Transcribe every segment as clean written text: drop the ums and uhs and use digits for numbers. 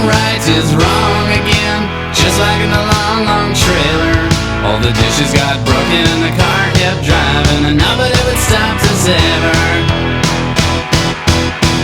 right is wrong again, just like in the long, long trailer. All the dishes got broken and the car kept driving, and nobody would stop to save her.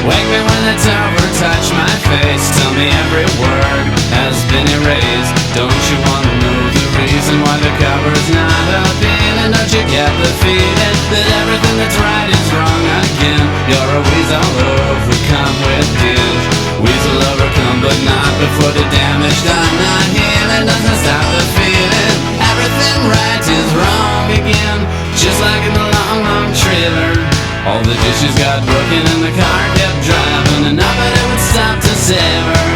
Wake me when the tower touch my face, tell me every word has been erased. Don't you wanna know the reason why the cover's not appealing? Don't you get the feeling that everything that's right is wrong again? You're a weasel overcome with guilt. Weasel overcome but not before the damage done. Not healing doesn't stop the feeling. Everything right is wrong again, just like in the long, long trailer. All the dishes got broken and the car kept driving, and nobody would stop to save her.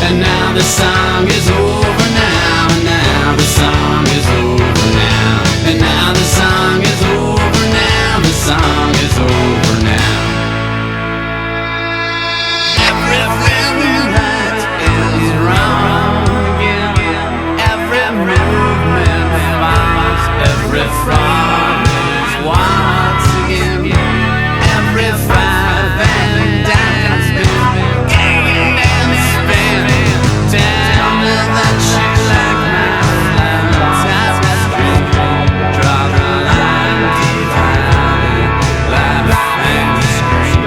And now the song is over now, and now the song is over now, and now the song is over now, the song is over now. Everything right is wrong again. Every movement follows, every thought is once again. Every five and dime's been gained and spent. Tell me that you like my flowers. Draw the line divided, light a family screen.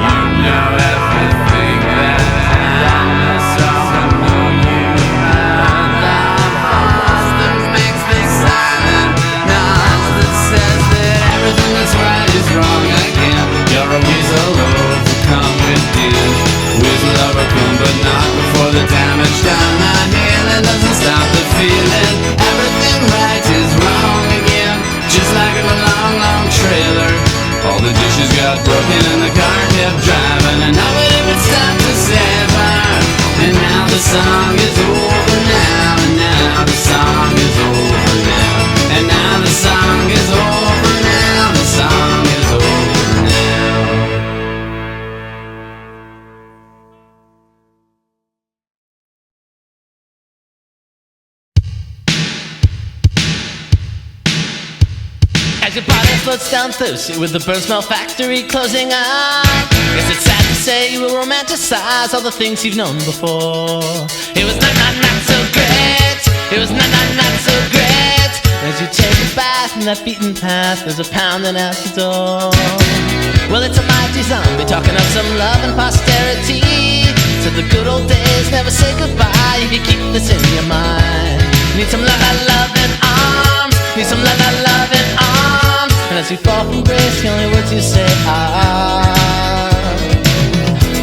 You know everything that I know, so I know you are the voice that makes me silent, noise that says that everything that's right is wrong again. You're a weasel overcome with guilt. Weasel overcome but not before the damage done. Not healing doesn't stop the feeling. Everything right is wrong again, just like in a long, long trailer. All the dishes got broken and the car kept driving, and nobody would stop to save her. And now the song is over now, and now the song is over now, and now the song is over now, the song is over now. As your body floats down thirsty with the burn smell factory closing up, guess it's sad to say you will romanticize all the things you've known before. It was not so great. It was not so great. As you take a bath in that beaten path, there's a pounding at the door. Well, it's a mighty zombie talking of some love and posterity. Said the good old days never say goodbye if you keep this in your mind. Need some love and arms. Need some love and arms. And as you fall from grace, the only words you say are,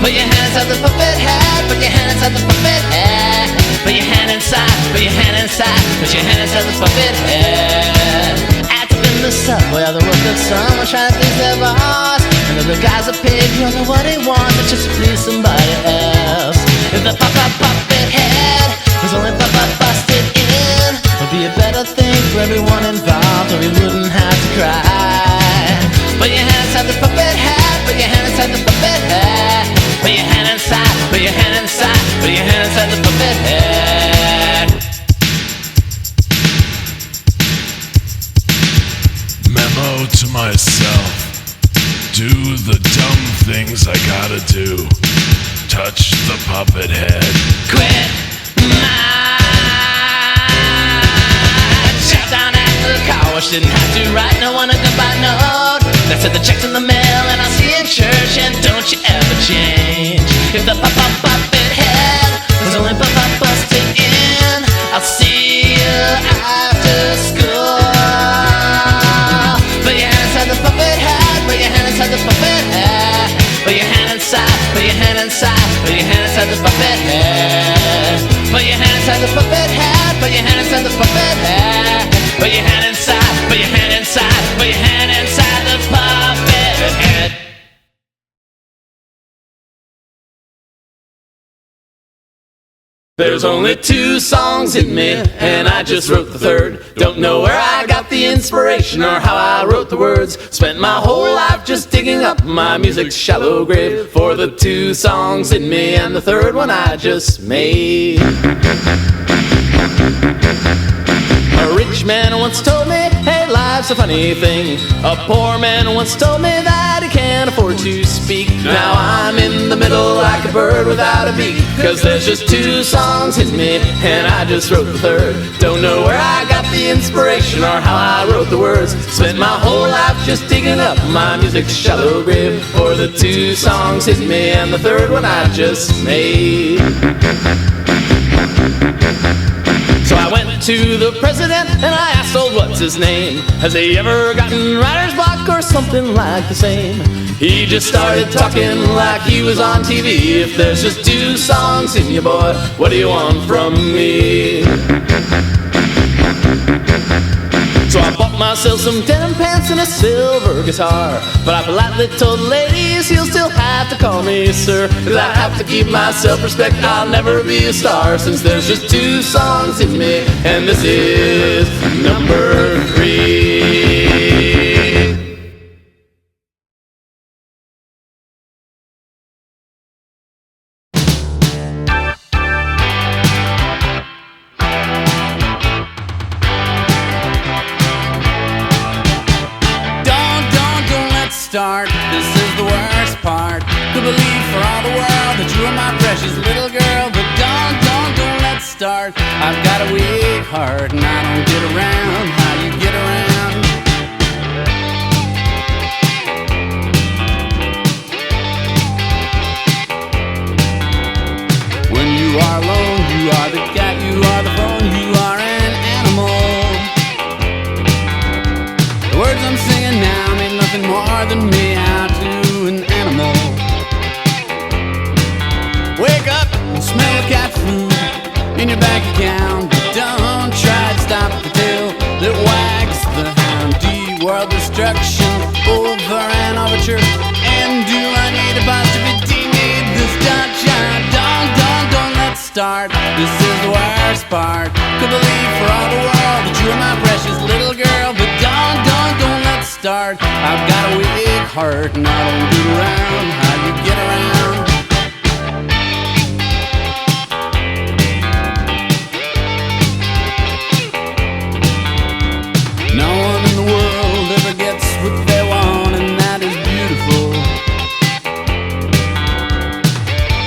put your hand inside the puppet head, put your hand inside the puppet head, put your hand inside, put your hand inside, put your hand inside the puppet head. Act up in the subway, or the work of someone trying to please their boss. Another guy's a pig, you don't know what he wants, but just to please somebody else. If the puppet head was only busted in, would be a better thing for everyone involved, or we wouldn't have to cry. Put your hand inside the puppet head, put your hand inside the puppet head, put your hand inside, put your hand inside, put your hand inside the puppet head. Memo to myself: do the dumb things I gotta do. Touch the puppet head. Quit my shout down at the car wash, didn't have to write no one a goodbye note. That said the check's in the mail and I'll see you in church, and don't you ever change. If the puppet head was only busted in, I'll see you after school. Put your hand inside the puppet head, put your hand inside the puppet head, put your hand inside, put your hand inside, put your hand inside the puppet head. Put your hand inside the puppet head, put your hand inside the puppet head, put your hand inside, put your hand inside, put your hand inside the puppet head. There's only 2 songs in me, and I just wrote the third. Don't know where I got the inspiration or how I wrote the words. Spent my whole life just digging up my music's shallow grave for the 2 songs in me and the third one I just made. A rich man once told me, hey, life's a funny thing. A poor man once told me that he can't afford to speak. Now I'm in the middle like a bird word without a beat. Cause there's just two songs in me, and I just wrote the third. Don't know where I got the inspiration or how I wrote the words. Spent my whole life just digging up my music's shallow grave. For the two songs hit me, and the third one I just made. So I went to the president and I asked old what's his name, has he ever gotten writer's block or something like the same? He just started talking like he was on TV. If there's just two songs in you, boy, what do you want from me? So I bought myself some denim pants and a silver guitar, but I politely told the ladies you'll still have to call me sir, cause I have to keep my self-respect, I'll never be a star. Since there's just two songs in me, and this is number 3. Start. This is the worst part. Could believe for all the world that you are my precious little girl, but don't let's start. I've got a weak heart and I don't get around how you get around. When you are alone, you are the cat, you are the phone, you are an animal. The words I'm singing now mean nothing more than me out to an animal. Wake up and smell the cat food in your bank account, but don't try to stop the tail that wags the hound. D-world destruction over an overture. And do I need a positivity? Need this shot? Don't let's start. This is the worst part. Could believe for all the world that you are my precious little girl, but don't let's start. I've got a weak heart and I don't get around how you get around. No one in the world ever gets what they want, and that is beautiful.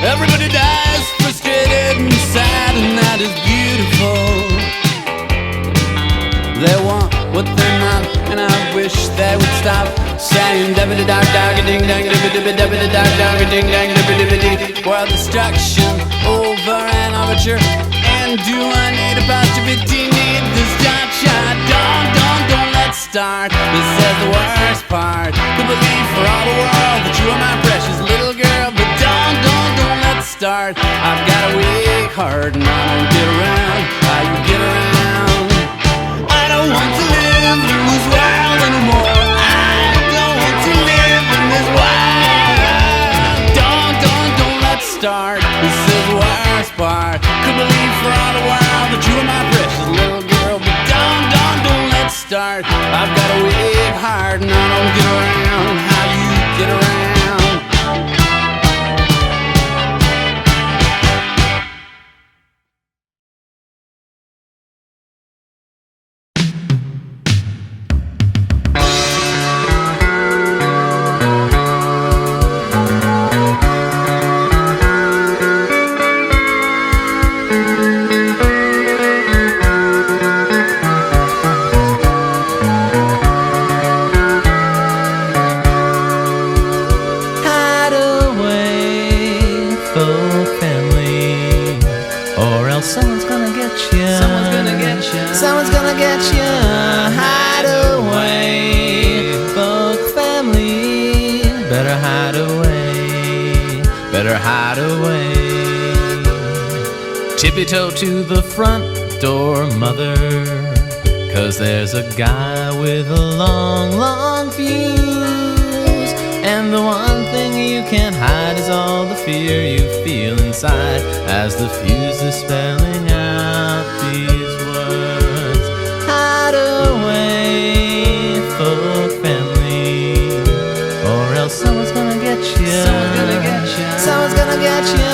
Everybody dies frustrated and sad, and that is beautiful. They want what they're not, and I wish they would stop saying dabba dog dog ding dang dabba dabba dabba dog dog ding dang dabba dabba dee. World destruction over an overture. And do I need a positivity? Need this shot? Don't let's start. This is the worst part. Could believe for all the world that you are my precious little girl, but don't let's start. I've got a weak heart and I don't get around how you get around. I don't want to live in this world anymore. I don't want to live in this world. Don't let's start. This is the worst part. Could believe for all the world that you are my precious little girl, but don't let's start. I've got a weak heart and I don't get around how you get around. Someone's gonna get you. Someone's gonna get you. Someone's gonna get you. Hide away, folk family. Better hide away. Better hide away. Tippy-toe to the front door, mother, 'cause there's a guy with a long, long fuse. And the one thing you can't hide is all the fear you feel inside as the fuse is spelling out these words. Hide away, folk family, or else someone's gonna get you. Someone's gonna get you. Someone's gonna get you.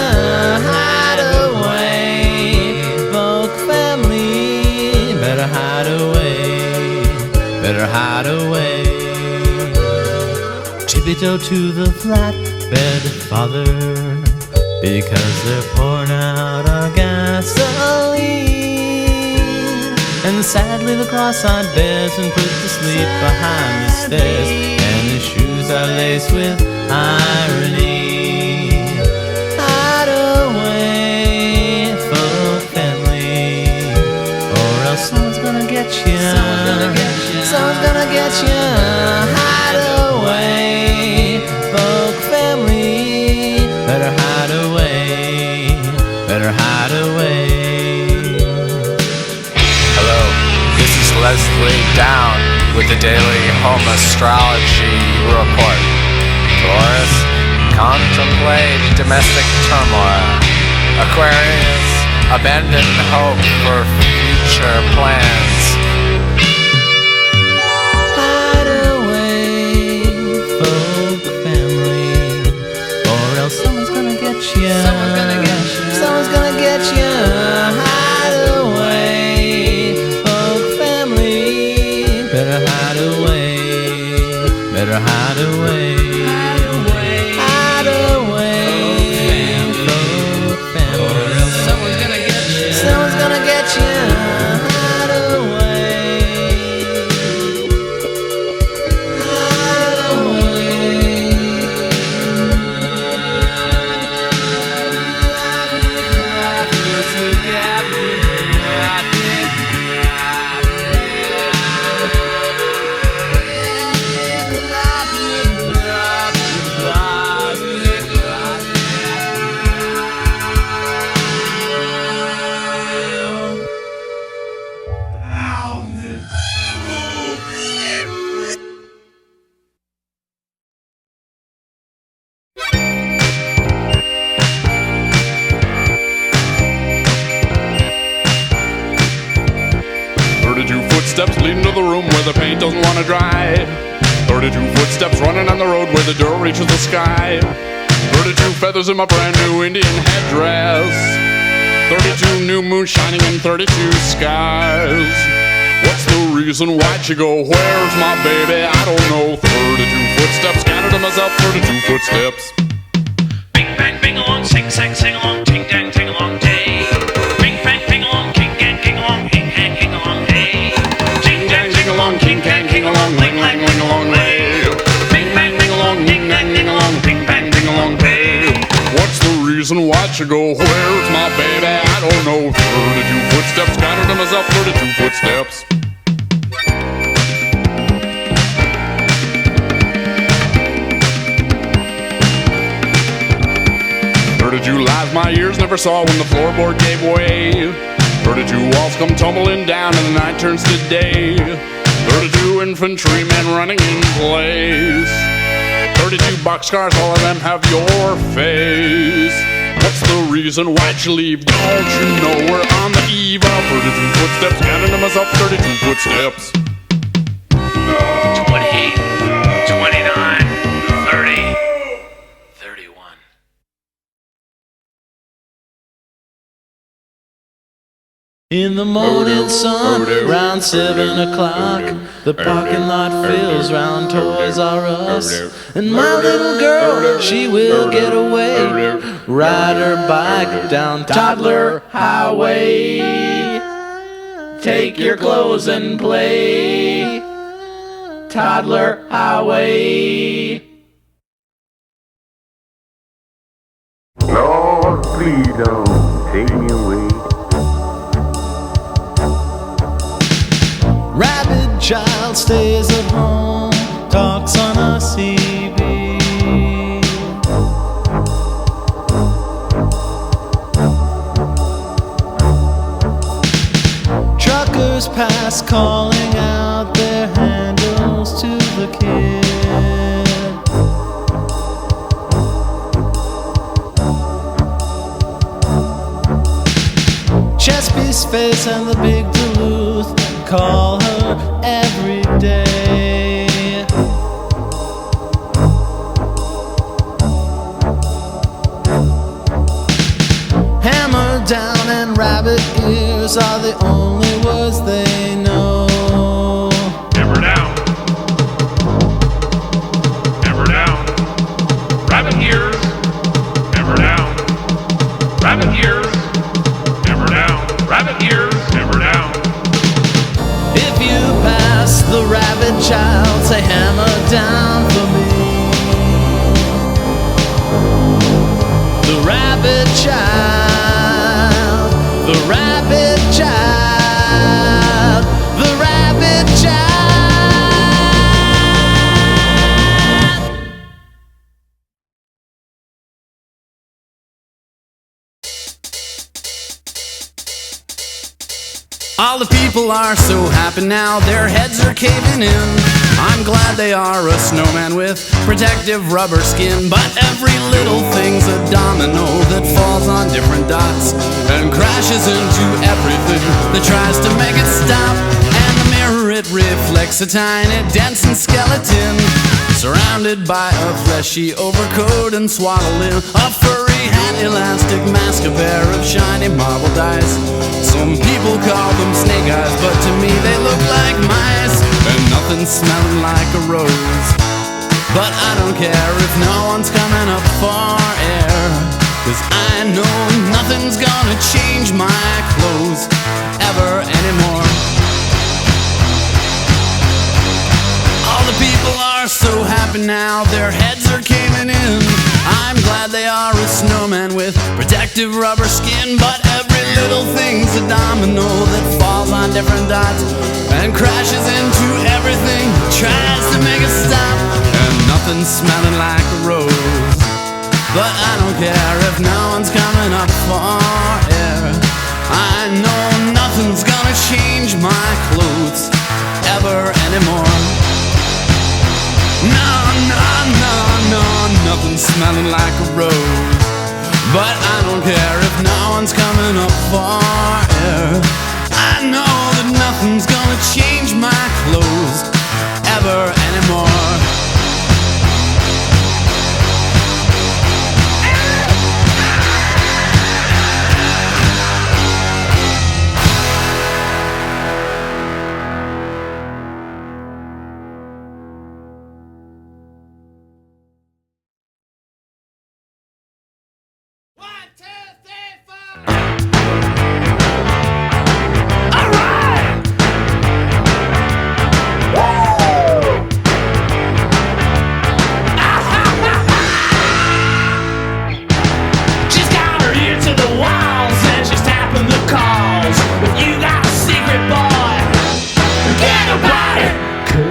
Hide away, folk family. Better hide away. Better hide away. Tippy-toe to the flatbed, father, because they're pouring out our gasoline. And sadly the cross-eyed bear's been put to sleep behind the stairs, and his shoes are laced with irony. Hide away, folk family, or else someone's gonna get you. Someone's gonna get you. Hide away, folk family, better hide away, better hide away. Hello, this is Leslie Down with the Daily Home Astrology Report. Taurus, contemplate domestic turmoil. Aquarius, abandon hope for future plans. Hide away, folk family, or else someone's gonna get you. Someone's gonna get you. Someone's gonna get you. Hide away, folk family, better hide away, better hide away. Hide away, folk family, or else someone's gonna get you. Someone's gonna get you. Hide away. Hide Footsteps leading to the room where the paint doesn't want to dry. 32 footsteps running on the road where the dirt reaches the sky. 32 feathers in my brand new Indian headdress. 32 new moons shining in 32 skies. What's the reason why'd you go? Where's my baby? I don't know. 32 footsteps, counted to myself, 32 footsteps. Bing bang, bing along, sing sang, sing along, ting dang, ting along, day. Bing bang, bing along, king gang, king along, hing hang, hing along, hey. Ting dang, ting along, king gang, king along, ling lang, ling along, lay. Bing bang, bing along, ding dang, ding along, bing bang, ding along, day. What's the reason why'd you go? Where's my baby? I don't know. 32 footsteps, counted to myself, 32 footsteps. 32 lies my ears never saw when the floorboard gave way. 32 walls come tumbling down and the night turns to day. 32 infantrymen running in place. 32 boxcars, all of them have your face. What's the reason why'd you leave? Don't you know we're on the eve of 32 footsteps, counting to myself, 32 footsteps. 28, 29, 30, 31. In the morning sun, round 7 o'clock, the parking lot fills round Toys R Us. And my little girl, she will get away, ride her bike down Toddler Highway. Take your clothes and play, Toddler Highway. Lord, please don't take me away. Rabid child stays at home, talks on a CB. Truckers pass calling out their handles to the kid. Chesapeake's face and the big Duluth call her every day. Hammer down and rabbit ears are the only words they know. Hammer down. Hammer down. Rabbit ears. Hammer down. rabbit ears, hammer down. Rabbit ears, hammer down. If you pass the rabbit child, say hammer down for me. The rabbit child, the rabbit child, the rabbit child. All the people are so happy now, their heads are caving in. I'm glad they are a snowman with protective rubber skin. But every little thing's a domino that falls on different dots and crashes into everything that tries to make it stop. And the mirror, it reflects a tiny dancing skeleton, surrounded by a fleshy overcoat and swaddled in a furry hat elastic mask, a pair of shiny marble dice. Some people call them snake eyes, but to me they look like mice. And nothing's smelling like a rose, but I don't care if no one's coming up for air, 'cause I know nothing's gonna change my clothes ever anymore. All the people are so happy now, their heads are caving in. I'm glad they are a snowman with protective rubber skin. But every little thing's a domino that falls on different dots and crashes into everything, tries to make it stop. And nothing's smelling like a rose, but I don't care if no one's coming up for air. I know nothing's gonna change my clothes ever anymore. No, no, no, no, nothing's smelling like a rose, but I don't care if no one's coming up for air. I know that nothing's gonna change my clothes ever anymore.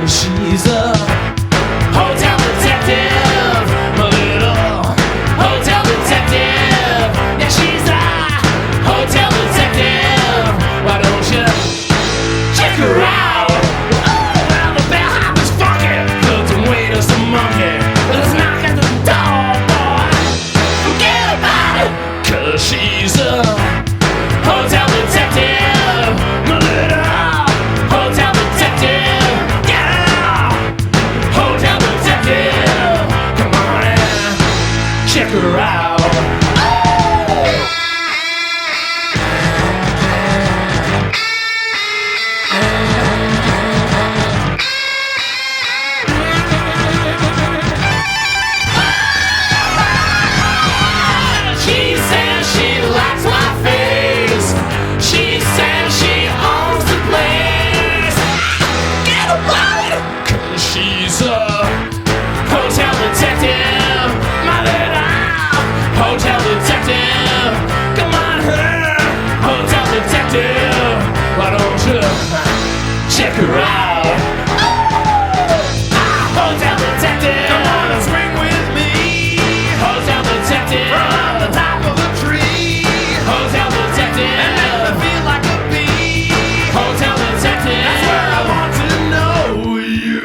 She's a hotel detective, my little hotel detective. Yeah, she's a hotel detective. Why don't you check her out? Oh, well, the bellhop is funky, cause the waiter's a monkey. Let's knock at the door, boy. Forget about it, cause she's a hotel detective, my little hotel detective. Check her out. She says she likes my face. She says she owns the place. Get about it, 'cause she's a hotel detective. My little hotel detective. Come on, her hotel detective. Why don't you check her out? Hotel detective. Come on and swing with me. Hotel detective. From the top of the tree. Hotel detective. And make me feel like a bee. Hotel detective. That's where I want to know you.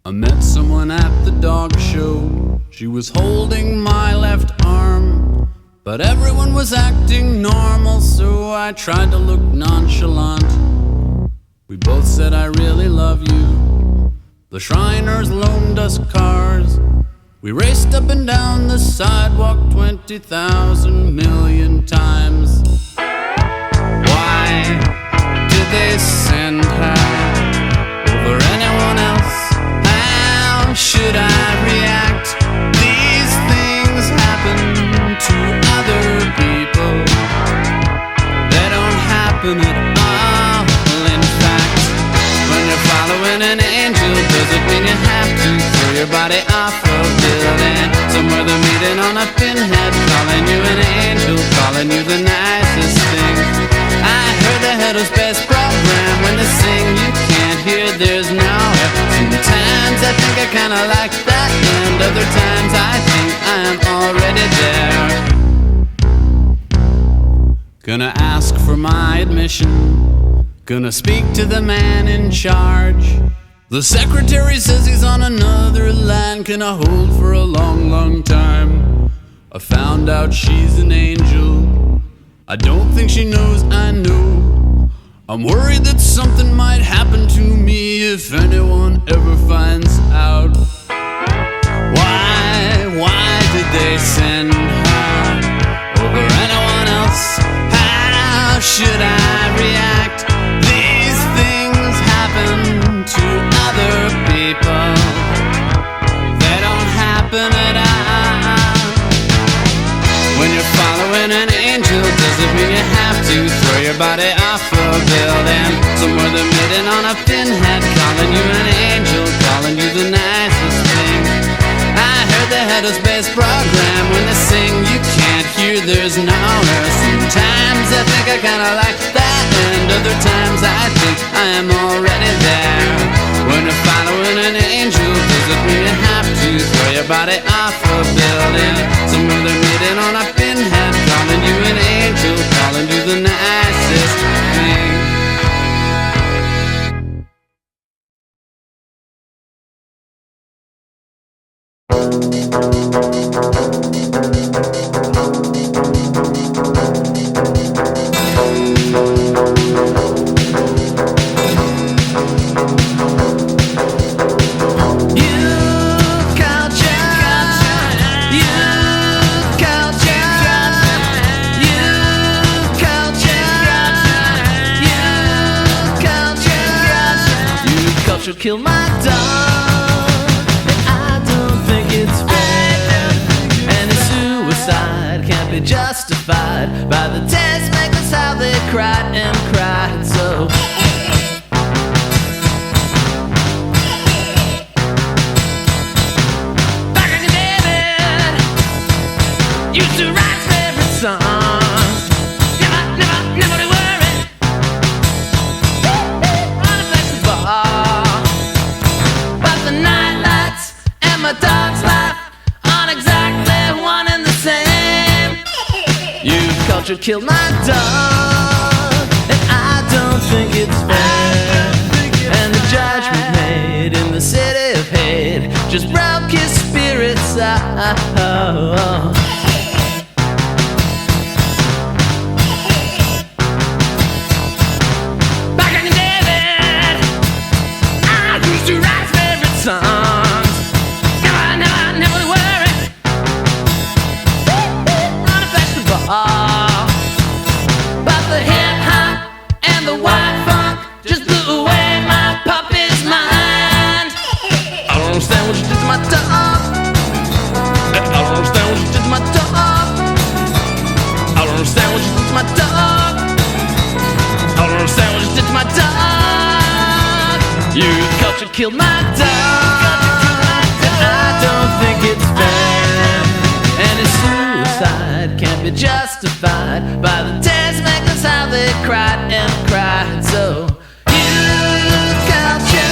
I met someone at the dog show. She was holding my left arm, but everyone was acting normal, so I tried to look nonchalant. We both said I really love you, The Shriners loaned us cars. We raced up and down the sidewalk 20,000 million times. Why did they send her over anyone else? How should I react? These things happen to other people. They don't happen at all, in fact. When you're following an angel, does it mean you have to throw your body off a building? Somewhere they're meeting on a pinhead, calling you an angel, calling you the nicest thing. I heard they had a space program. When they sing, you can't hear, there's no air. Sometimes I think I kinda like that, and other times I think I'm already there. Gonna ask for my admission, gonna speak to the man in charge. The secretary says he's on another line. Can I hold for a long, long time? I found out she's an angel. I don't think she knows I know. I'm worried that something might happen to me if anyone ever finds out. Why did they send her over anyone else? How should I react? These things happen to other people. They don't happen at all. When you're following an angel, does it mean you have to throw your body off a building? Somewhere they're meeting on a pinhead, calling you an angel, calling you the nicest thing. I heard they had a space program. When they sing, you can't hear, there's no air. Sometimes I think I kinda like that, and other times I think I am already there. When you're following an angel, does it mean you have to throw your body off a building? Somewhere they're meeting on a pinhead, calling you an angel, calling you the nicest thing. Kill my dog, and I don't think it's fair. Any suicide can't be justified by the tastemakers, how they cried and cried. So back in David used to write favorite songs. Never to worry. On a festival. My dog's life aren't exactly one and the same. You've cultured killed my dog, and I don't think it's fair. And the judgment made in the city of hate just broke his spirits out. Back in David, I used to write his favorite songs. But the hip-hop and the white funk just blew away my puppy's mind. I don't understand what you did to my dog. I don't understand what you did to my dog. I don't understand what you did to my dog. I don't understand what you did to my dog. You culture killed my dog. I don't think it's fair. Any suicide can't be justified by the tastemakers, how they cried and cried. So you culture,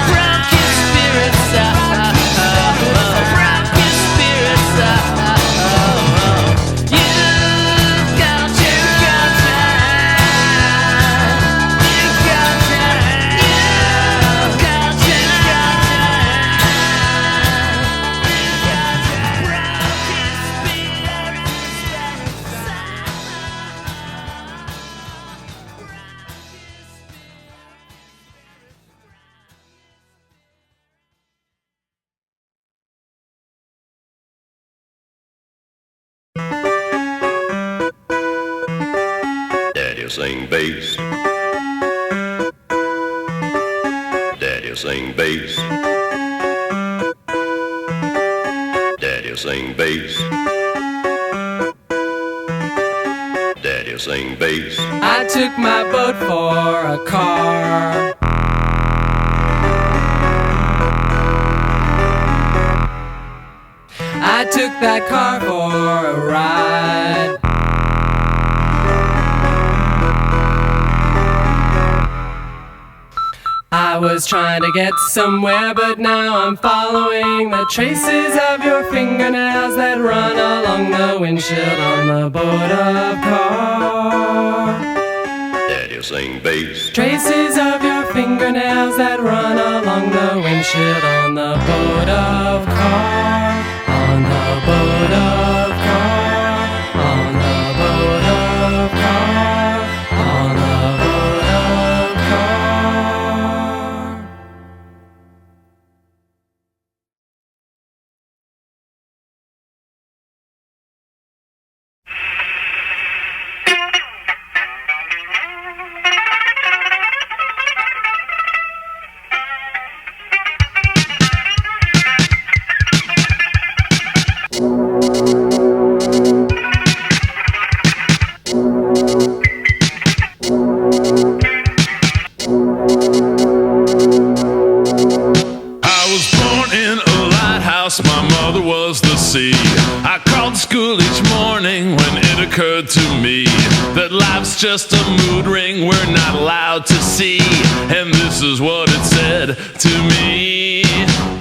broke his spirits out, broke his spirits out. sing bass. Daddy sing bass. Daddy sing bass. Daddy sing bass. I took my boat for a car. I took that car for a ride. I was trying to get somewhere, but now I'm following the traces of your fingernails that run along the windshield on the boat of car. Daddy sing bass. Traces of your fingernails that run along the windshield on the boat of car. On the boat of car. On the boat of car. On the boat of car. My mother was the sea. I called school each morning when it occurred to me that life's just a mood ring we're not allowed to see. And this is what it said to me.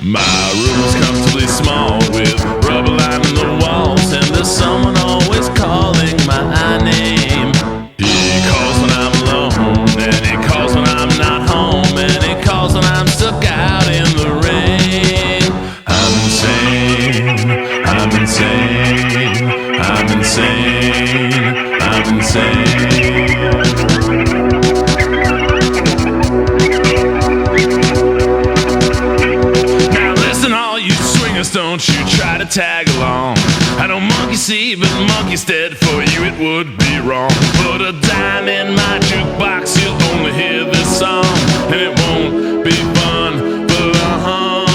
My room's comfortably small with rubber lining the walls, and there's someone always calling my name. He calls when I'm alone, and he calls when I'm not home, and he calls when I'm stuck out in the rain. I'm insane, I'm insane, I'm insane, I'm insane. Now listen, all you swingers, don't you try to tag along. I know monkey see, but monkey's dead. For you it would be wrong. Put a dime in my jukebox, you'll only hear this song, and it won't be fun for long.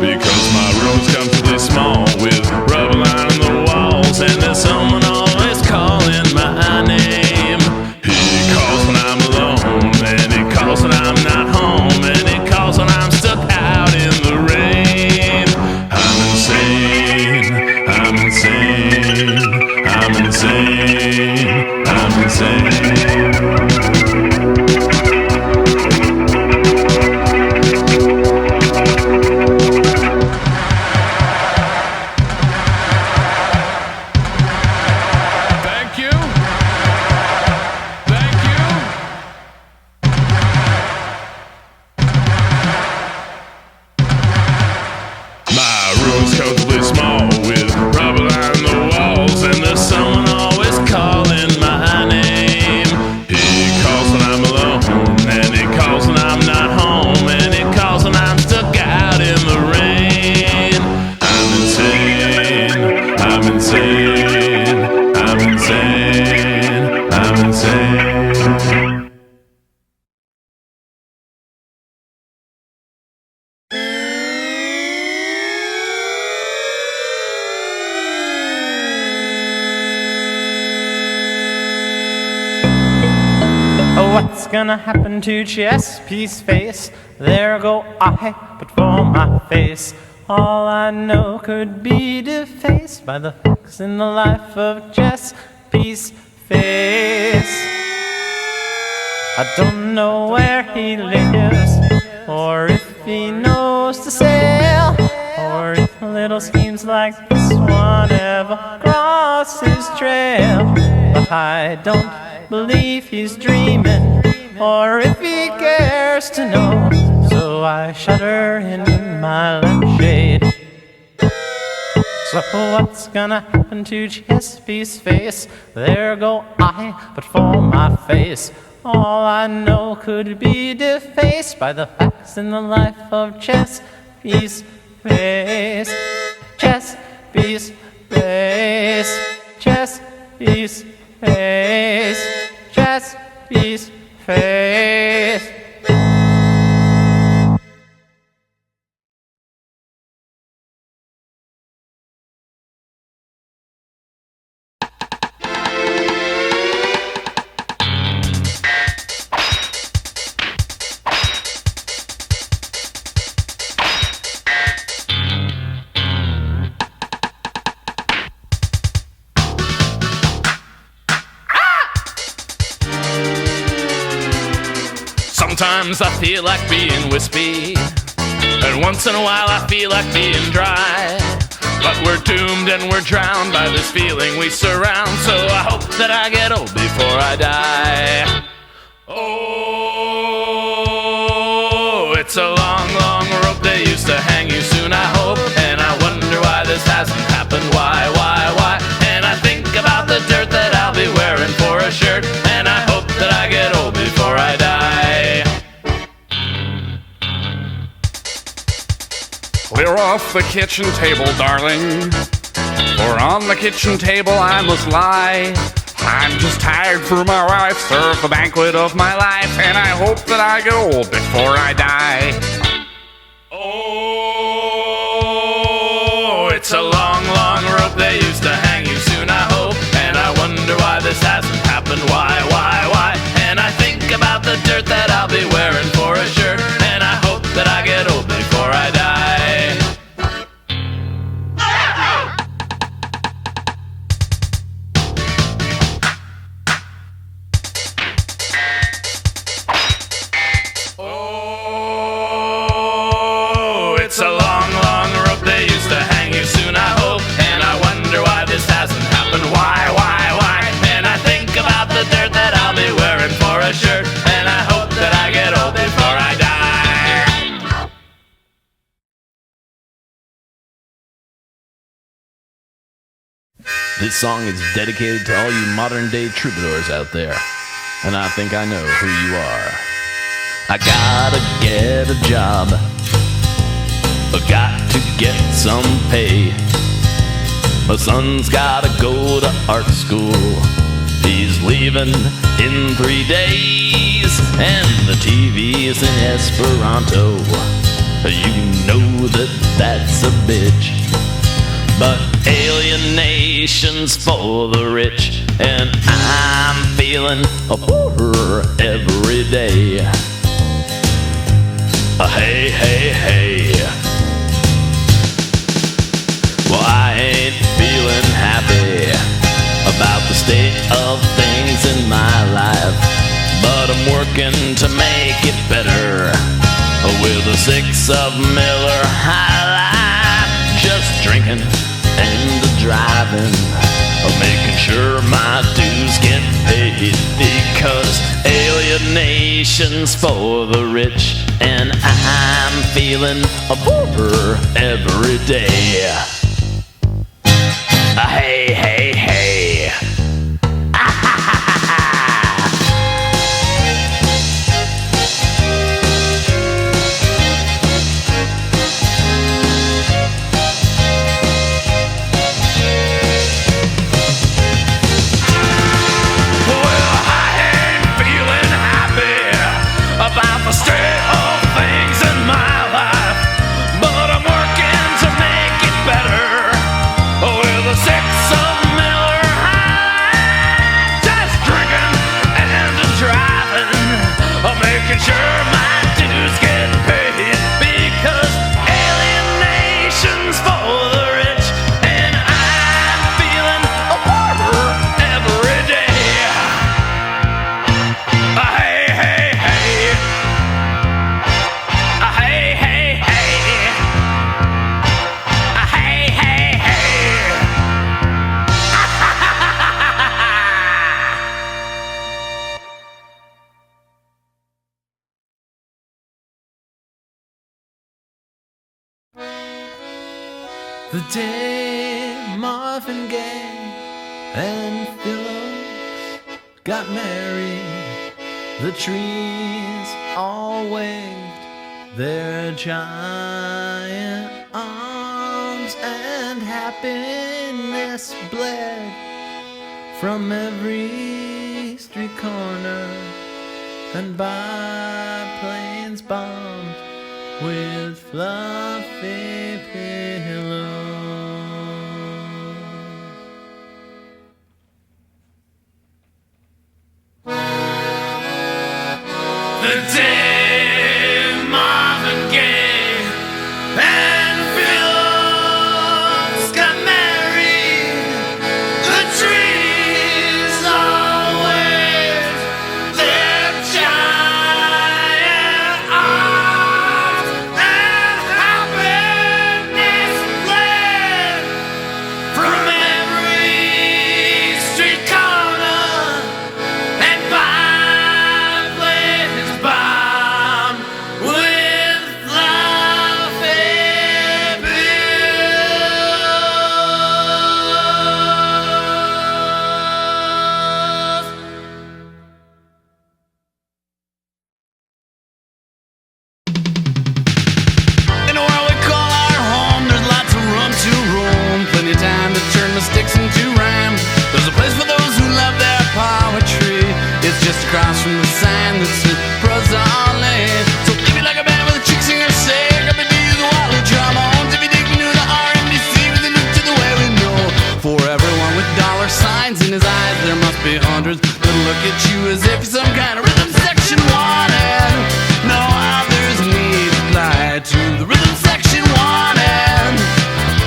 Because my room's comfortably small with rubber lining the walls, and there's someone always calling my name. He calls when I'm alone, and he calls when I'm not home, and he calls when I'm stuck out in the rain. I'm insane, I'm insane, I'm insane, I'm insane. Comfortably small with rubber lining the walls, and there's someone always calling my name. He calls when I'm alone, and he calls when I'm not home, and he calls when I'm stuck out in the rain. I'm insane, I'm insane, I'm insane, I'm insane. What's gonna happen to Chesapeake's face? There go I, but for my face, all I know could be defaced by the facts in the life of Chesapeake's face. I don't know where he lives, or if he knows to sail, or if little schemes like this one ever cross his trail. But I don't believe he's dreaming, or if he cares to know. So I shudder in my lampshade. So what's gonna happen to Chesapeake's face? There go I, but for my face, all I know could be defaced by the facts in the life of Chesapeake's face. Chesapeake's face. Chesapeake's face. Chesapeake's peace face. Sometimes I feel like being wispy, and once in a while I feel like being dry. But we're doomed and we're drowned by this feeling we surround, so I hope that I get old before I die. Oh, it's a long, long rope they used to hang you soon, I hope. And I wonder why this hasn't happened, why? And I think about the dirt that I'll be wearing for a shirt, and I hope that I get old before I die. Clear off the kitchen table, darling, for on the kitchen table I must lie. I'm just tired for my wife served the banquet of my life, and I hope that I get old before I die. Oh, it's a long, long rope they used to hang you soon, I hope. And I wonder why this hasn't happened, why? And I think about the dirt that I'll be wearing for a shirt, and I hope that I get old before I die. Oh, it's a long, long rope they used to hang you soon, I hope. And I wonder why this hasn't happened, why? And I think about the dirt that I'll be wearing for a shirt, and I hope that I get old before I die. This song is dedicated to all you modern-day troubadours out there, and I think I know who you are. I gotta get a job, I got to get some pay. My son's gotta go to art school, he's leaving in 3 days, and the TV is in Esperanto. You know that that's a bitch, but alienation's for the rich, and I'm feeling a poorer every day. Hey. Well, I ain't feeling happy about the state of things in my life, but I'm working to make it better with a 6 of Miller High Life. Just drinking and driving, making sure my dues get paid, because alienation's for the rich, and I'm feeling poorer every day. Hey. About the state of things in my life, but I'm working to make it better with a 6 of Miller High. Just drinking and driving, making sure my dues get paid, because alienation's for the rich, and I'm feeling poorer every day. The day Marvin Gaye and Phillips got married, the trees all waved their giant arms, and happiness bled from every street corner and biplanes bombed with fluffy pillows. The day Marvin Gaye and Phyllis got married, the trees all waved their giant arms, and happiness fled from every street corner and byplanes bombed with fluffy pillows. In a world we call our home, there's lots of room to roam, plenty of time to turn mistakes into rhyme. There's a place for those who love their poetry. It's just across from the sign that says prosa only. So if you like a band with a chick singer, say up and do the Waterloo drama homes. If you dig new to RMDC with a look to the way we know. For everyone with dollar signs in his eyes, there must be hundreds that look at you as if you're some kind of rhythm section wanted. No others need apply to the rhythm section wanted.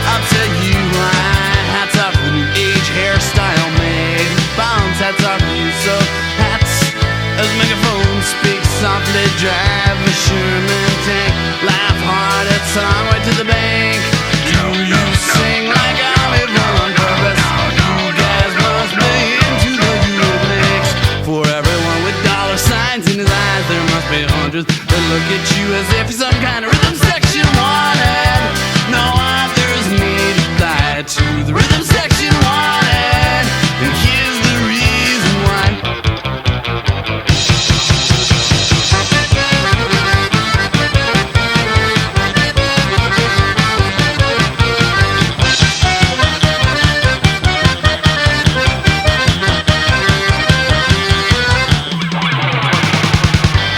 I'll tell you why. Hats off the new age hairstyle made. Bounce hats off to you, so hats as megaphone speaks softly. Drive a Sherman tank, laugh hard at song right to the bank. Do you sing like I'm on purpose? You guys must be into the Eurythmics. For everyone with dollar signs in his eyes, there must be hundreds that look at you as if you're some kind of rhythm section wanted. No others need apply to the rhythm section wanted. And here's the reason why.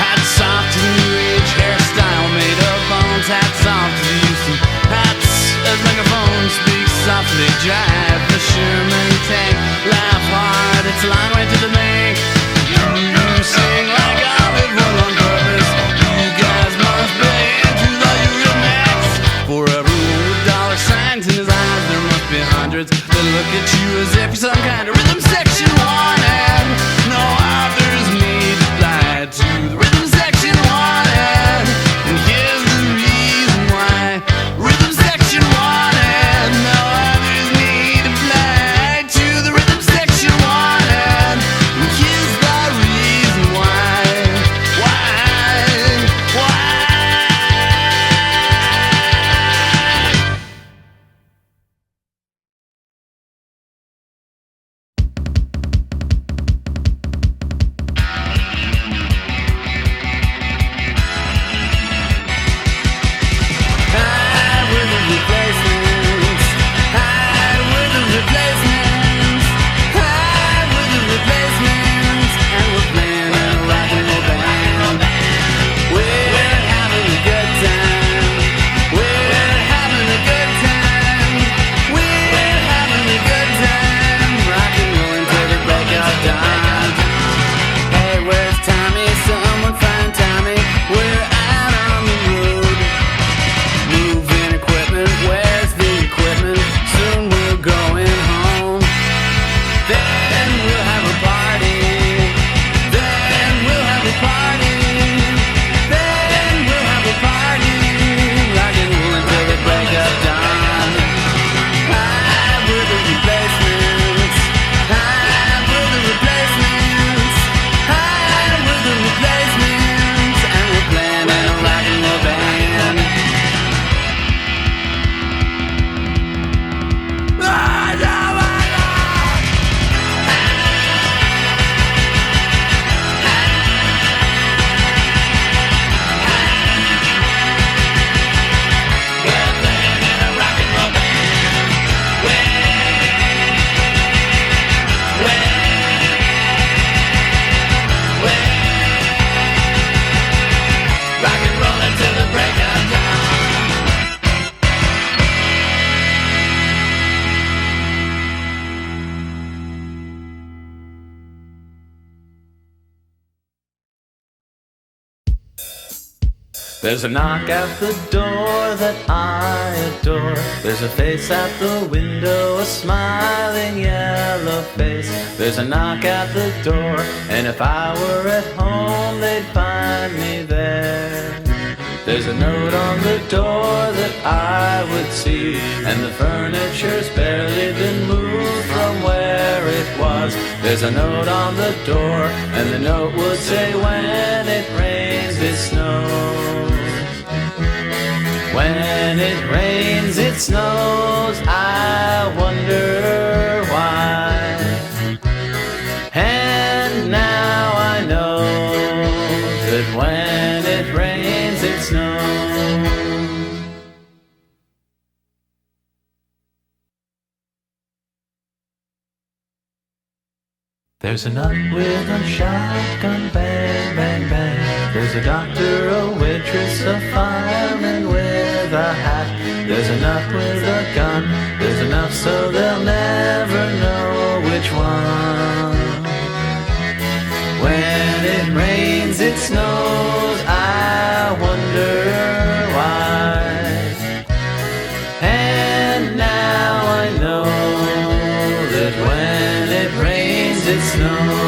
Hats off to the new age hairstyle made of bones. Hats There's a knock at the door that I adore. There's a face at the window, a smiling yellow face. There's a knock at the door, and if I were at home, they'd find me there. There's a note on the door that I would see, and the furniture's barely been moved from where it was. There's a note on the door, and the note would say, when it rains, it snows. When it rains, it snows, I wonder why. And now I know that when it rains, it snows. There's a nut with a shotgun, bang, bang, bang. There's a doctor, a waitress, a fireman with a hat. There's a nut with a gun. There's enough so they'll never know which one. When it rains, it snows, I wonder why. And now I know that when it rains, it snows.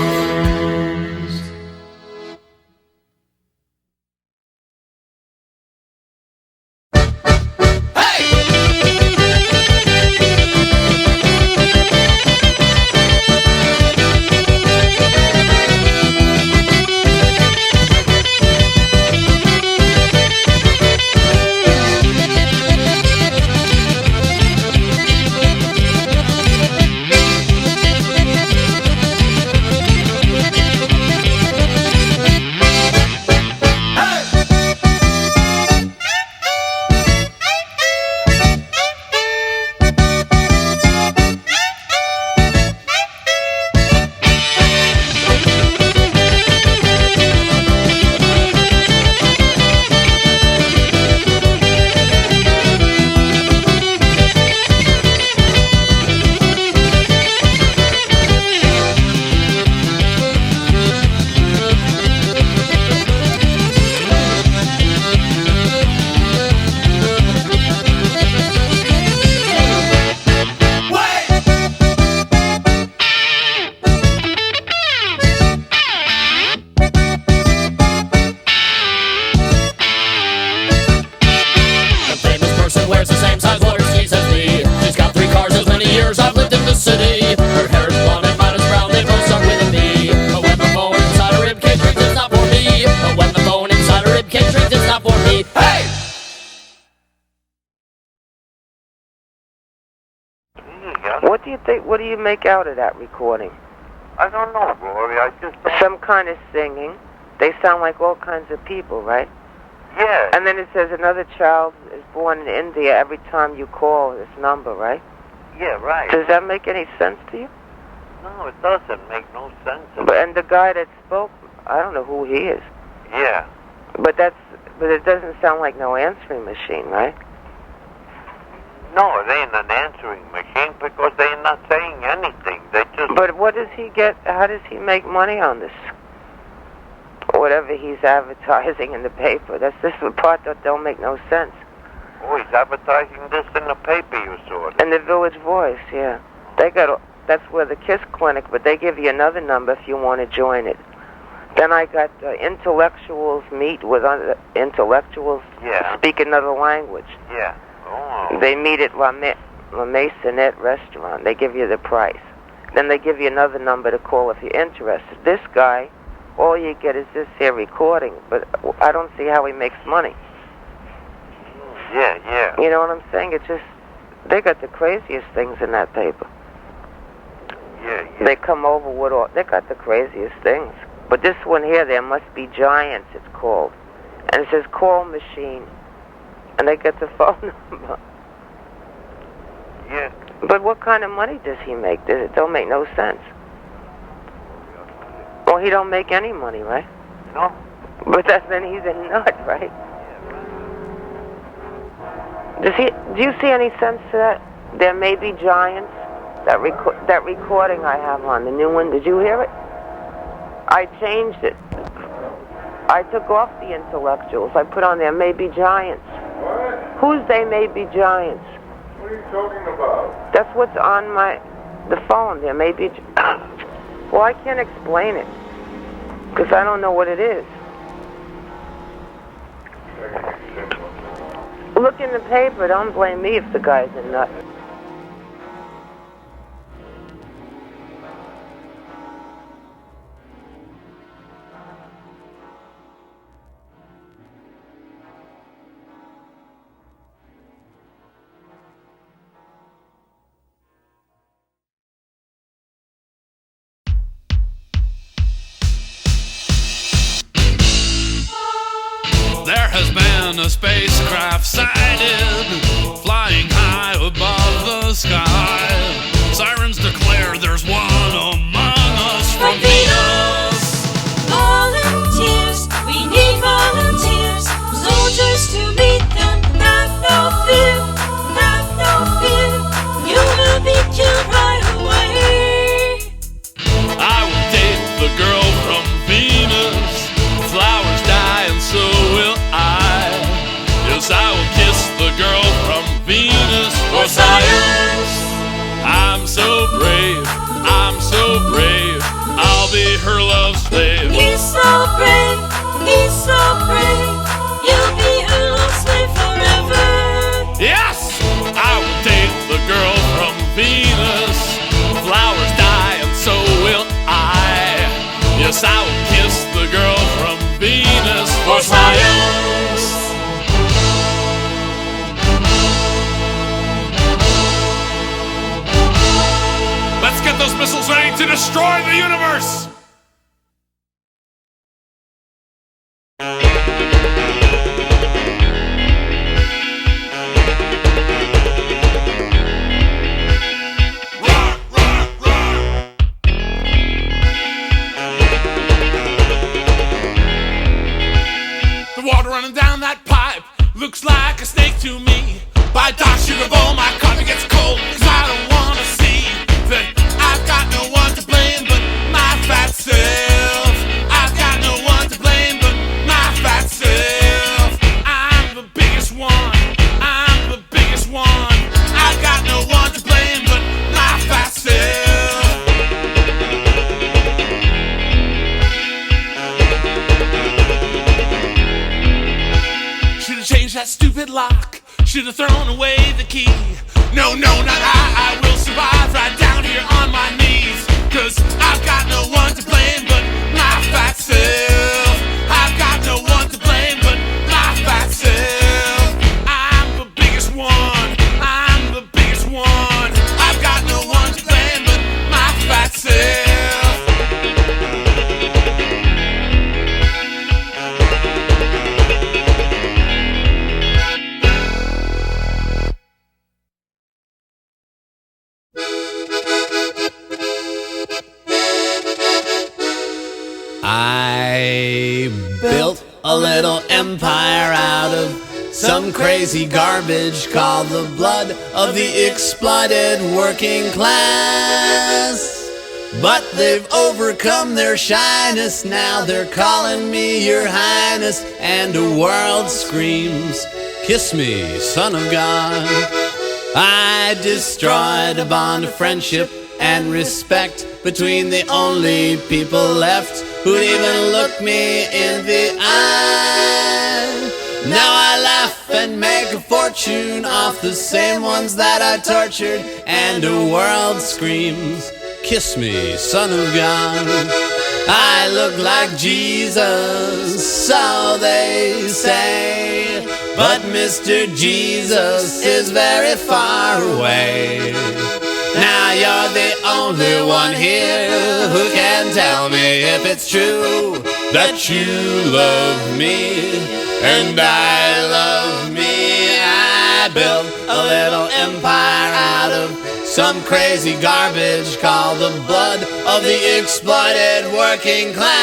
What do you make out of that recording? I don't know, Gloria. I just don't... Some kind of singing. They sound like all kinds of people, right? Yeah. And then it says another child is born in India every time you call this number, right? Yeah, right. Does that make any sense to you? No, it doesn't make no sense. And the guy that spoke, I don't know who he is. Yeah. But it doesn't sound like no answering machine, right? No, it ain't an answering machine because they're not saying anything. They just... But what does he get? How does he make money on this? Whatever he's advertising in the paper. This is the part that don't make no sense. Oh, he's advertising this in the paper, you saw it. In the Village Voice, yeah. That's where the KISS clinic, but they give you another number if you want to join it. Then I got intellectuals meet with other intellectuals speak another language. Yeah. Oh. They meet at La Maisonette restaurant. They give you the price. Then they give you another number to call if you're interested. This guy, all you get is this here recording, but I don't see how he makes money. Yeah, yeah. You know what I'm saying? It's just, they got the craziest things in that paper. Yeah, yeah. They come over with all, they got the craziest things. But this one here, there must be giants, it's called. And it says call machine. And they get the phone number. Yeah. But what kind of money does he make? It don't make no sense. Well, he don't make any money, right? No. But then he's a nut, right? Do you see any sense to that? There may be giants. That recording I have on, the new one, did you hear it? I changed it. I took off the intellectuals. I put on there may be giants. What? Whose they may be giants? What are you talking about? That's what's on the phone. There may be. Well, I can't explain it because I don't know what it is. Look in the paper. Don't blame me if the guy's a nut. There has been a spacecraft sighted, flying high above the sky. Sirens declare there's one among us from Venus. Volunteers, we need volunteers. Soldiers to meet them, have no fear, have no fear. You will be killed right away. I will date the girl from Venus. Flowers die and so will I. Yes, I will kiss the girl from Venus for science. I'm so brave, I'm so brave. I'll be her love slave. He's so brave, he's so brave. You'll be her love slave forever. Yes, I will date the girl from Venus. Flowers die and so will I. Yes, I will kiss the girl from Venus for science. Let's get those missiles ready to destroy the universe! The water running down that pipe looks like a snake to me. By dark sugar bowl, my coffee gets cold, 'cause I don't wanna see that I've got no one to blame but my fat self. I've got no one to blame but my fat self. I'm the biggest one, I'm the biggest one. I've got no one to blame but my fat self. Should've changed that stupid lock, should've thrown away the key. No, no, not I will survive right down here on my knees. 'Cause I've got no one to blame but my fat self. I've got no one to blame but my fat self. I'm the biggest one, I'm the biggest one. I've got no one to blame but my fat self. I built a little empire out of some crazy garbage called the blood of the exploited working class. But they've overcome their shyness, now they're calling me your highness, and the world screams, kiss me, son of God. I destroyed a bond of friendship and respect between the only people left who'd even look me in the eye. Now I laugh and make a fortune off the same ones that I tortured, and the world screams, kiss me, son of God. I look like Jesus, so they say, but Mr. Jesus is very far away. Now you're the only one here who can tell me if it's true that you love me and I love me. I built a little empire out of some crazy garbage called the blood of the exploited working class.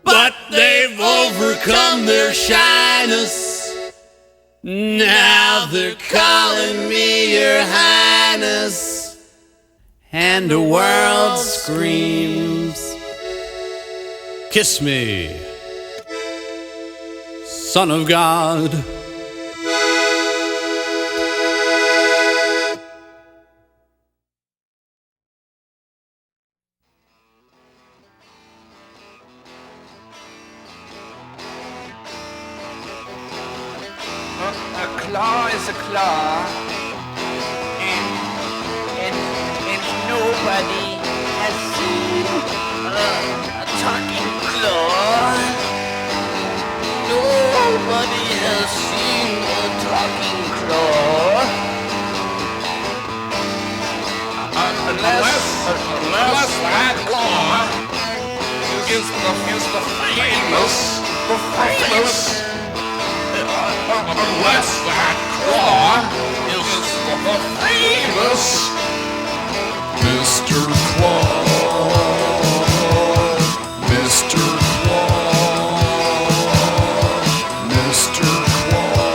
But they've overcome their shyness. Now they're calling me your highness, and the world screams, Kiss me, Son of God. A claw is a claw, and nobody has seen a talking claw. Nobody has seen a talking claw. Unless that claw is the famous. Unless that claw is the famous Mr. Claus, Mr. Claus, Mr. Claus,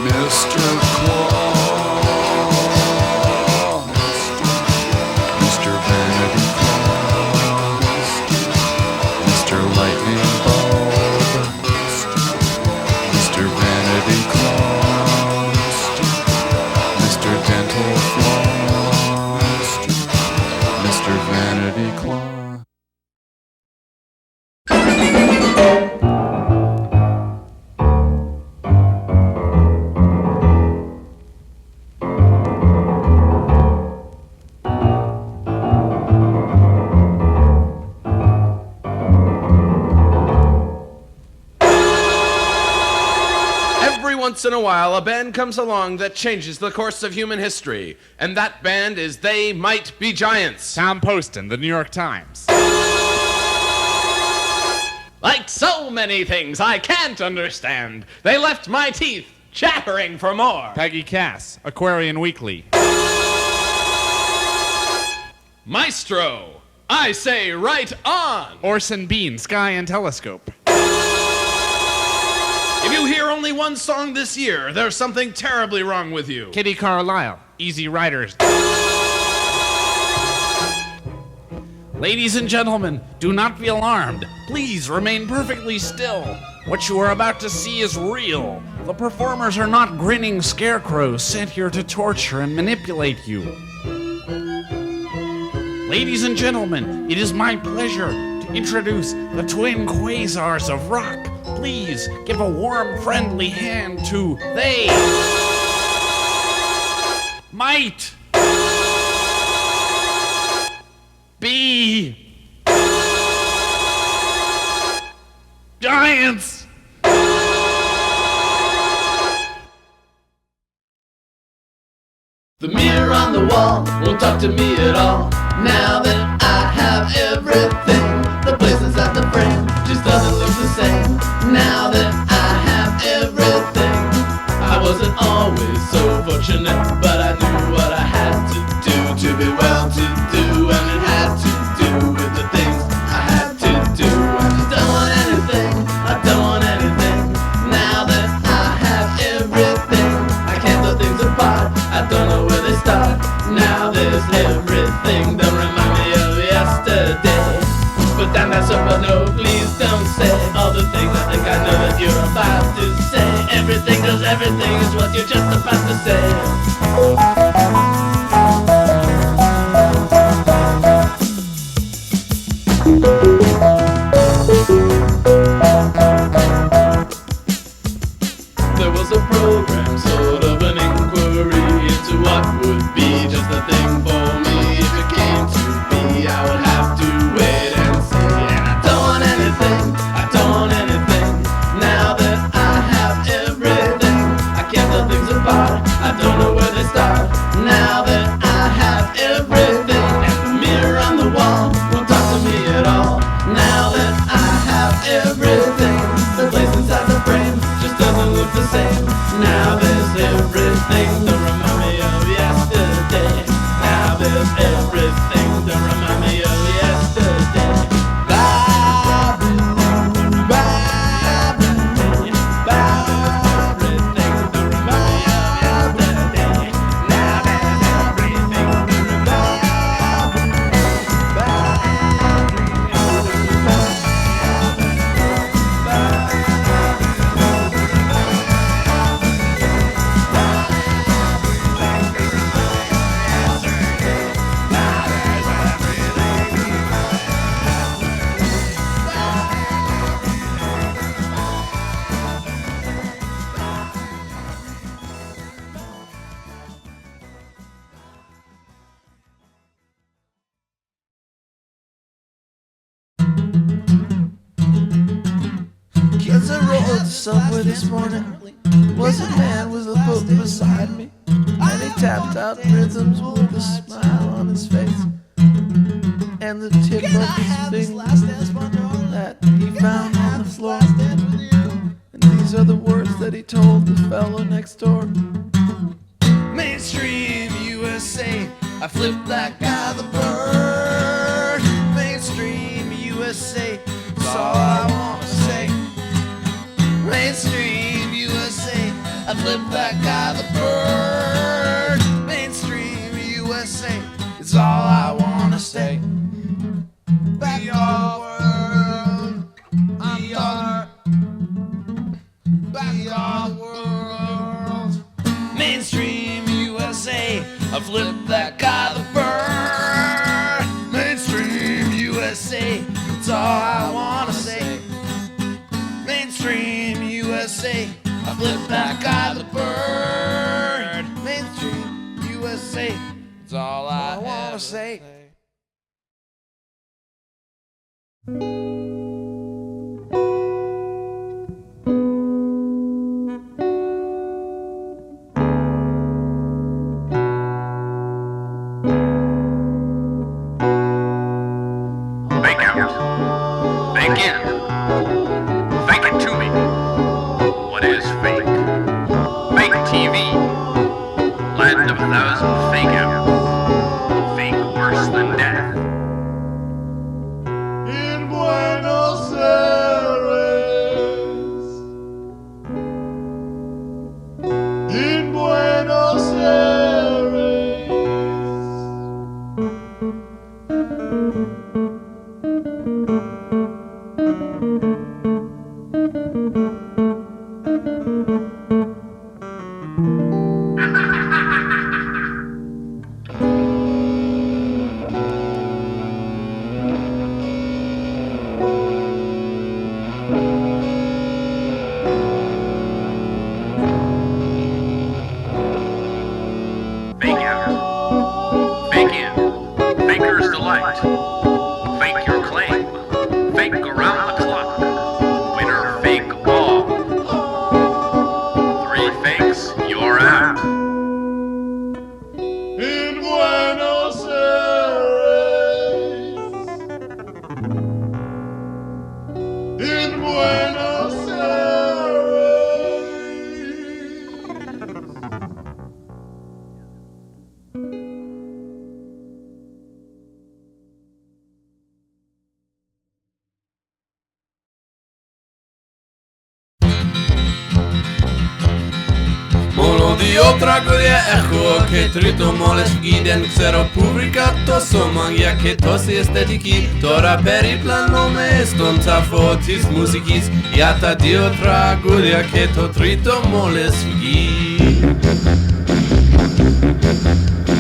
Mr. Claus, Mr. Vanity Claus, Mr. Lightning Bulb, Mr. Vanity Claus, Mr. Dental Floss, Mr. Vanity Claus. Every once in a while, a band comes along that changes the course of human history, and that band is They Might Be Giants. Tom Poston, The New York Times. Like so many things I can't understand, they left my teeth chattering for more. Peggy Cass, Aquarian Weekly. Maestro, I say right on. Orson Bean, Sky and Telescope. If you hear only one song this year, there's something terribly wrong with you. Kitty Carlisle, Easy Riders. Ladies and gentlemen, do not be alarmed. Please remain perfectly still. What you are about to see is real. The performers are not grinning scarecrows sent here to torture and manipulate you. Ladies and gentlemen, it is my pleasure to introduce the twin quasars of rock. Please give a warm, friendly hand to They Might Be Giants. The mirror on the wall won't talk to me at all. Now that I have everything, the places at the frame just doesn't look the same. Now that I have everything, I wasn't always so fortunate, but I knew what I had to do to be well to do, and it had to do with the things I had to do. I just don't want anything, I don't want anything. Now that I have everything, I can't tell things apart, I don't know where they start. Now there's everything, don't remind me of yesterday. But damn that's so, but no, please don't say all the things I think I know that you're about to say. Everything, cause everything is what you're just about to say. There was a program, sort of an inquiry into what would be just the thing for me. If it came to be, I would have to wait and see. And I don't want anything, I don't want anything. Now that I have everything, I can't tell things apart, I don't know where they start. Now that I have everything, and the mirror on the wall won't talk to me at all. Now that I have everything, the place inside the frame just doesn't look the same. Now there's everything, don't remind me of yesterday. Now there's everything, don't remind me of yesterday. Ba-boo, ba-boo, ba-boo, everything, don't remind me of yesterday. Now there's everything, don't remind me of yesterday. the subway this morning was a man with a book beside me, and he tapped out rhythms with a smile on his face, and the tip of his finger that he found on the floor. And these are the words that he told the fellow next door. Mainstream USA, I flipped that guy the bird. Mainstream USA, that's all I want to say. Mainstream USA, I flipped that guy the bird. Mainstream USA, it's all I want to say. Back our world, I'm our back our world. Mainstream USA, I flipped that guy the bird. Mainstream USA, it's all I wanna say. Mainstream USA, I flipped that guy the bird. Mainstream USA, it's all I wanna say. Fake out. Fake in. Fake it to me. What is fake? Fake TV. Land of 1,000 fake outs. Fake worse than death. In Buenos Aires. In Buenos Aires. Fake out. Fake in. Faker's delight. Fake your claim. Fake around the clock. Winner fake all. 3 fakes, you're out. In Buenos Aires. In Buenos Aires. Io tragodia echo che trito moles giden xero publicato somangia che tosi estetiki tora per il plano me stonta fotis musikis iata dio tragodia che to trito moles gi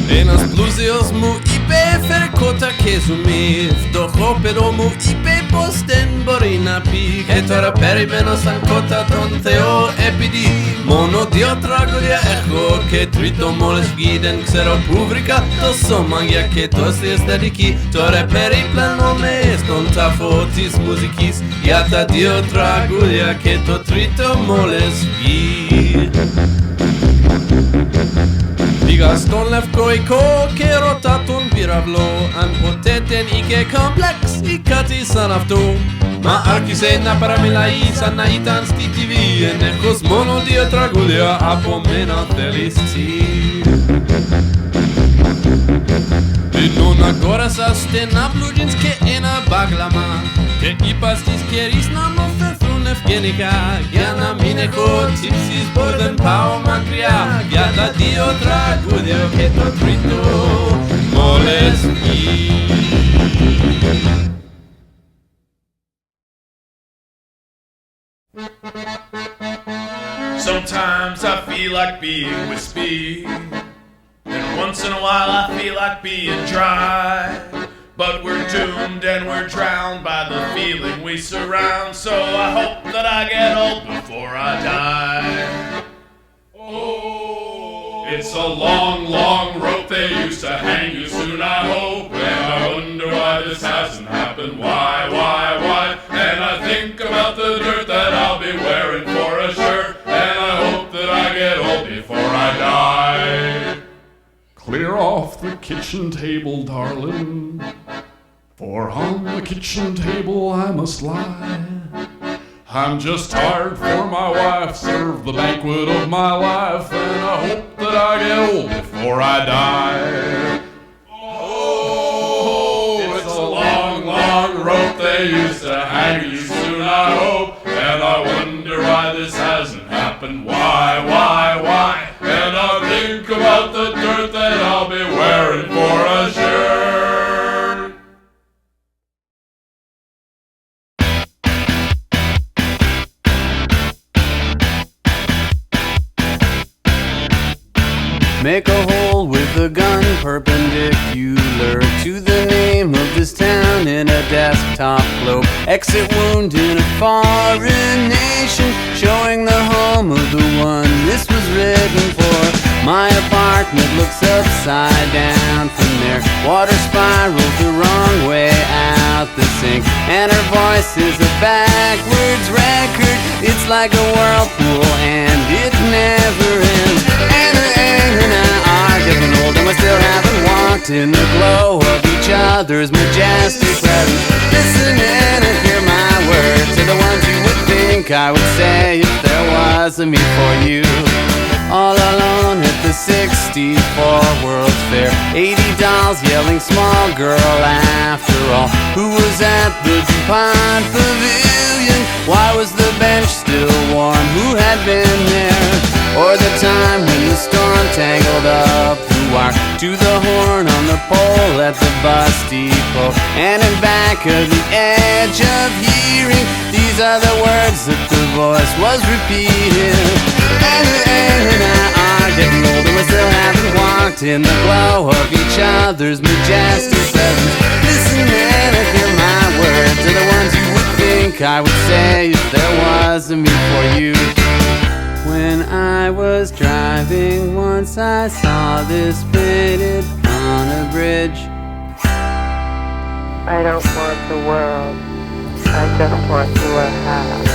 Enas blusios mu ipe ferkota kesumi Vdocho pero mu ipe posten borina pi Che tora peribenos ancota ton theo epidi Mono dio tragodia echo Che trito moles giden xero publica To somangia che tosi estetiki Tore periplano me stonta fotis musikis Iata dio tragodia che to trito moles gi Gaston Levko i ko che rotaton piravlo An poteten ike complex i kati sanafto Ma archise na paramilai sanaitan sti TV E ne cosmono dio tragodia apomena felici E non agora sa stena blugins che ena baglama Che i pastis keris na mofer Evgenika, Giana Mineko, Tipsis Borden Pao Macria, Giada Dio Tragudio, che to trito, moleski. Sometimes I feel like being wispy, and once in a while I feel like being dry. But we're doomed and we're drowned by the feeling we surround. So I hope that I get old before I die. Oh, it's a long, long rope they used to hang you soon, I hope. And I wonder why this hasn't happened. Why? And I think about the dirt that I'll be wearing for the kitchen table, darling. For on the kitchen table I must lie. I'm just tired for my wife, serve the banquet of my life, and I hope that I get old before I die. Oh, it's a long, long rope they used to hang you soon, I hope, and I wonder why this hasn't happened. Why? And I think about the dirt that I'll be wearing for a shirt. Make a hole with a gun perpendicular to the name of this town in a desktop globe. Exit wound in a foreign nation, showing the home of the one this was written for. My apartment looks upside down from there. Water spirals the wrong way out the sink, and her voice is a backwards record. It's like a whirlpool and it never ends. And I are getting old and we still haven't walked in the glow of each other's majestic presence. Listen in and hear my words to the ones you would think I would say if there was a me for you. All alone at the 64 World's Fair, 80 dolls yelling small girl after all. Who was at the DuPont Pavilion? Why was the bench still warm? Who had been there? Or the time when the storm tangled up the wire to the horn on the pole at the bus depot. And in back of the edge of hearing, these are the words that the voice was repeating. And I are getting older, we still haven't walked in the glow of each other's majestic presence. Listen and hear my words are the ones you would think I would say if there was a me for you. When I was driving once I saw this painted on a bridge. I don't want the world, I just want you a house.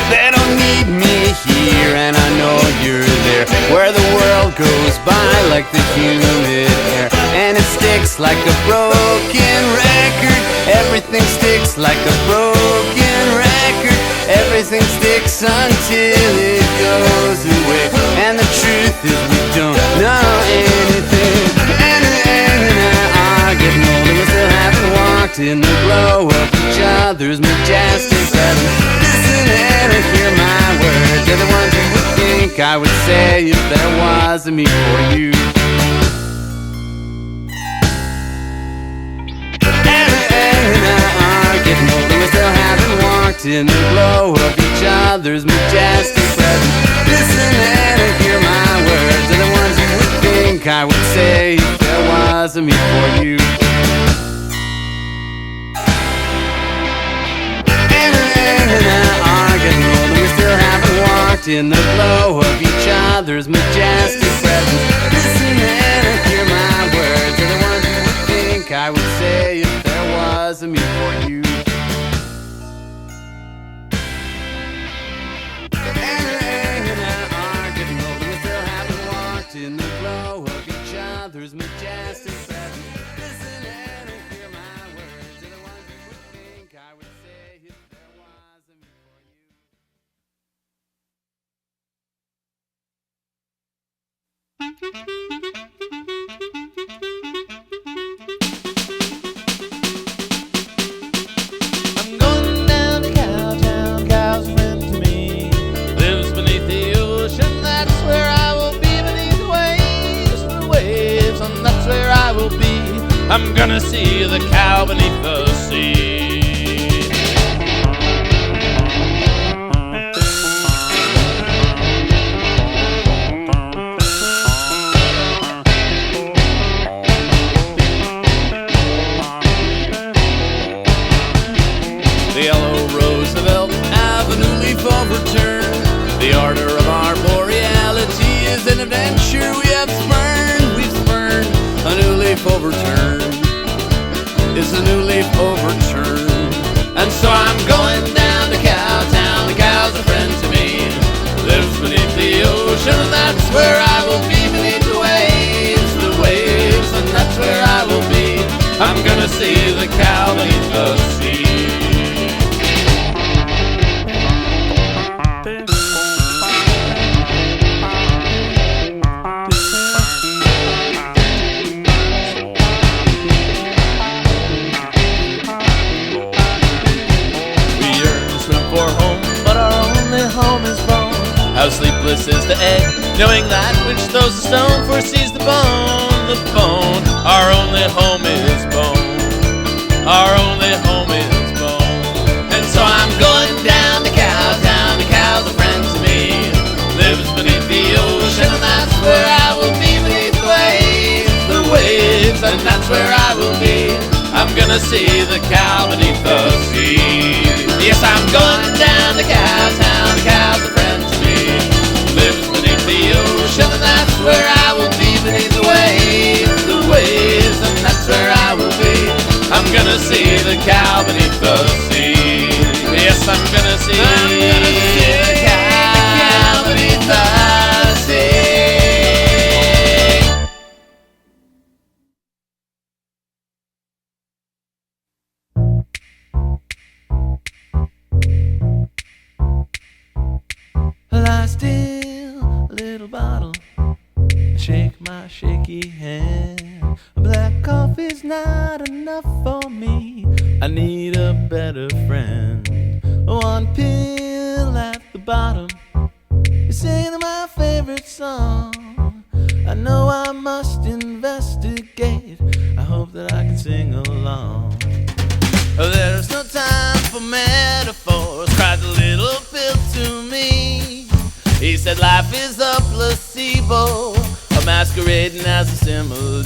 They don't need me here and I know you're there, where the world goes by like the humid air, and it sticks like a broken record. Everything sticks like a broken record. Everything sticks until it goes away. And the truth is we don't know anything. And I are getting older, we still haven't walked in the glow of each other's majestic presence. Listen and hear my words, they're the ones you would think I would say if there was a me for you. Getting older, we still haven't walked in the glow of each other's majestic presence. Listen and hear my words, they're the ones you would think I would say if there was a me for you. And I are getting older, we still haven't walked in the glow of each other's majestic presence. Listen and hear my words, they're the ones you would think I would say if there was a me for you. In the glow of each other's majestic presence. Listen and hear my words, they're the ones you would think I would say if there was a me for you. I'm going down to Cowtown, Cow's a friend to me. Lives beneath the ocean, that's where I will be. And that's where I will be. I'm gonna see the cow beneath the sea. The yellow Roosevelt Avenue leaf overturned. The ardor of our boreality is an adventure we have spurned. We've spurned a new leaf overturned. It's a new leaf overturned. And so I'm going down to Cowtown. The cow's a friend to me. Lives beneath the ocean, and that's where I will be beneath the waves. The knowing that which throws the stone foresees the bone. The bone, our only home is bone. Our only home is bone. And so I'm going down to Cowtown. The cows are friends to me. Lives beneath the ocean, and that's where I will be, beneath the waves, and that's where I will be. I'm gonna see the cow beneath the sea. Yes, I'm going down to Cowtown. The cows are friends to me. Lives beneath the ocean, and that's where I will be, beneath the waves, and that's where I will be. I'm gonna see the cow beneath the sea. Yes, I'm gonna see the cow beneath the sea. Lie still, little bottle, shake my shaky hand. Black coffee's not enough for me. I need a better friend. One pill at the bottom, you're singing my favorite song. I know I must investigate. I hope that I can sing along. There's no time for metaphors, cried the little pill to me. He said life is a placebo, a masquerading as a simile.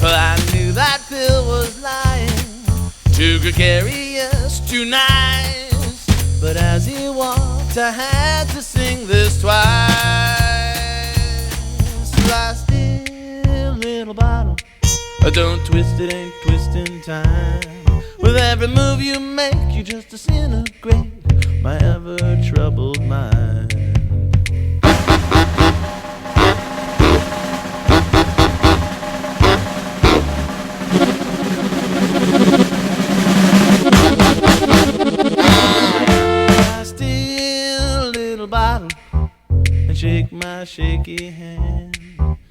Well, I knew that pill was lying, too gregarious, too nice. But as he walked, I had to sing this twice. Lie still, little bottle, don't twist it, ain't twisting time. With every move you make, you just disintegrate my ever-troubled mind. I still, little bottle, and shake my shaky hand.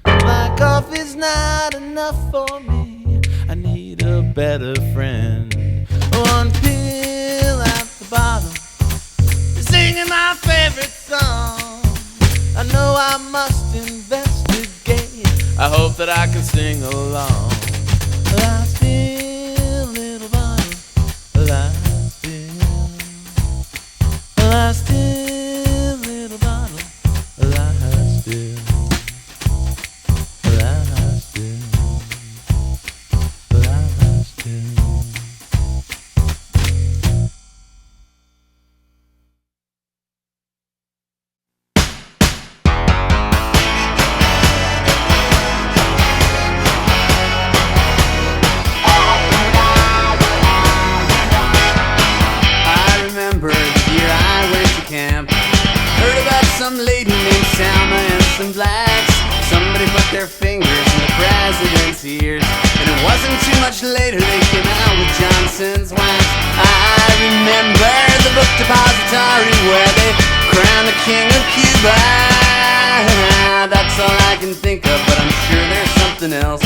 My coffee's not enough for me. I need a better friend. One pill at the bottom, singing my favorite song. I know I must investigate. I hope that I can sing along. Lie still, little bottle, lie still. Lie still, little bottle, lie still. Lie still. Some lady named Salma and some blacks. Somebody put their fingers in the president's ears, and it wasn't too much later they came out with Johnson's wax. I remember the book depository where they crowned the king of Cuba. That's all I can think of, but I'm sure there's something else.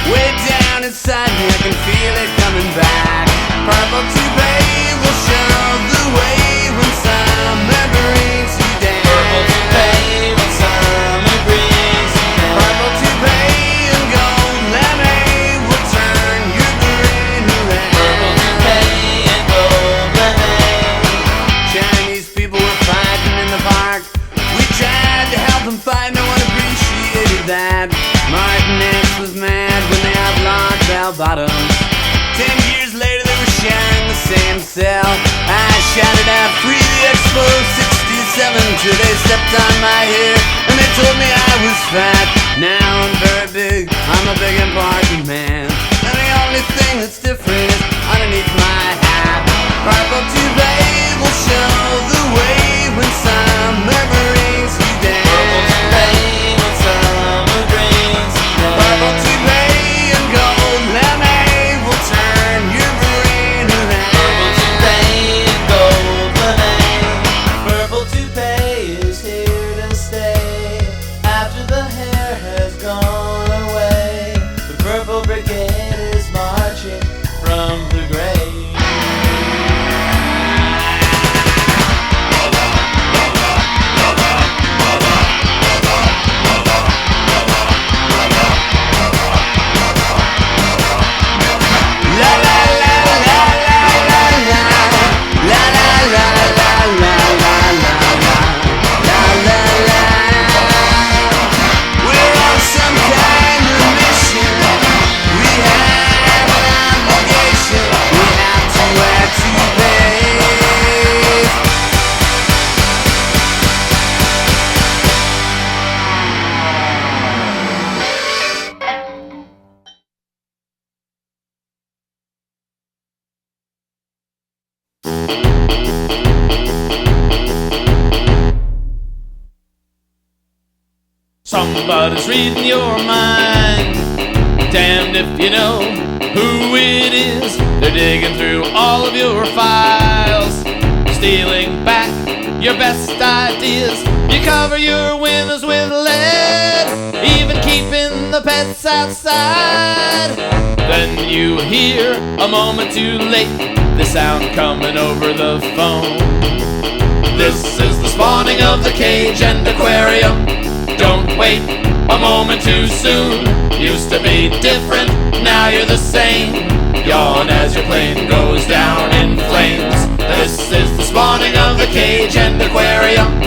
Way down inside me I can feel it coming back. Purple toupee will show the way when summer brings you down. Purple toupee when summer brings you down. Purple toupee and gold lemonade will turn your brain around. Purple toupee and gold lemonade. Chinese people were fighting in the park. We tried to help them fight, no one appreciated that. Martin X was mad when they outlawed bell bottoms. 10 years later they were sharing the same cell. I shouted out, free the Expo 67, till they stepped on my hair and they told me I was fat. Now I'm very big, I'm a big important man, and the only thing that's different is underneath my hat. Purple toupee will show the way when summer brings you down. Purple toupee when summer brings you down. Purple toupee and gold lemonade will turn your brain around. Purple toupee and gold lemonade. Purple toupee is here to stay. After the hair has gone away, the Purple Brigade is marching from the grave. Somebody's reading your mind. Damned if you know who it is. They're digging through all of your files, stealing back your best ideas. You cover your windows with lead, even keeping the pets outside. Then you hear, a moment too late, the sound coming over the phone. This is the spawning of the cage and aquarium. Don't wait a moment too soon. Used to be different, now you're the same. Yawn as your plane goes down in flames. This is the spawning of the cage and aquarium.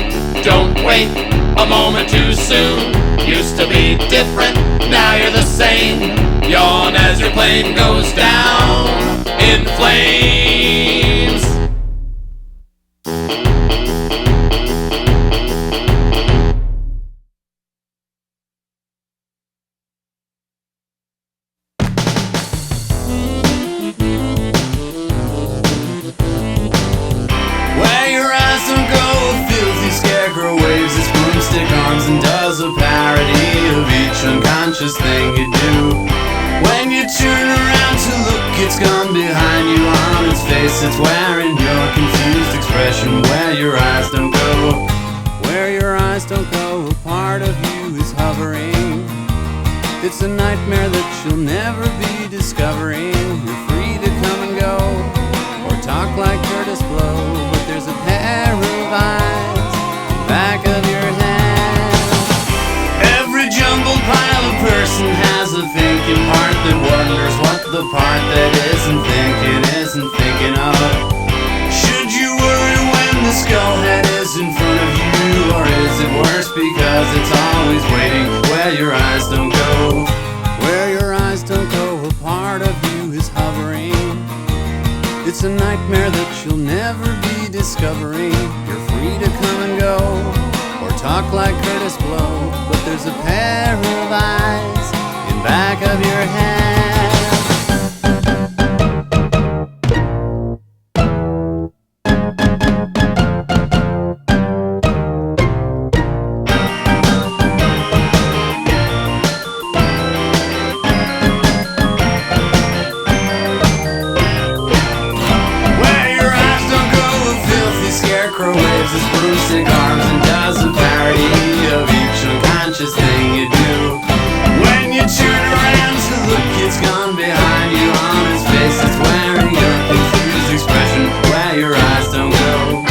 Don't wait a moment too soon. Used to be different, now you're the same. Yawn as your plane goes down in flames. Where your eyes don't go, filthy scarecrow waves his broomstick arms and does a parody of each unconscious thing you do. When you turn around to look, it's gone behind you on its face. It's wearing your confused expression. Where your eyes don't go, where your eyes don't go, a part of you is hovering. It's a nightmare that you'll never be discovering. You're free to come and go, or talk like Curtis Blow, but there's a pair of eyes back of your head. Every jumbled pile of person has a thinking part that wonders what the part that isn't thinking of. Should you worry when the skull head is in front of you, or is it worse because it's always waiting? Where your eyes don't go, where your eyes don't go, a part of you is hovering. It's a nightmare that you'll never be discovering. You're free to come and go, or talk like Curtis Blow, but there's a pair of eyes in back of your head. Waves his broomstick arms and does a parody of each unconscious thing you do. When you turn around to look, it's gone behind you on its face. It's wearing your confused expression. Where your eyes don't go.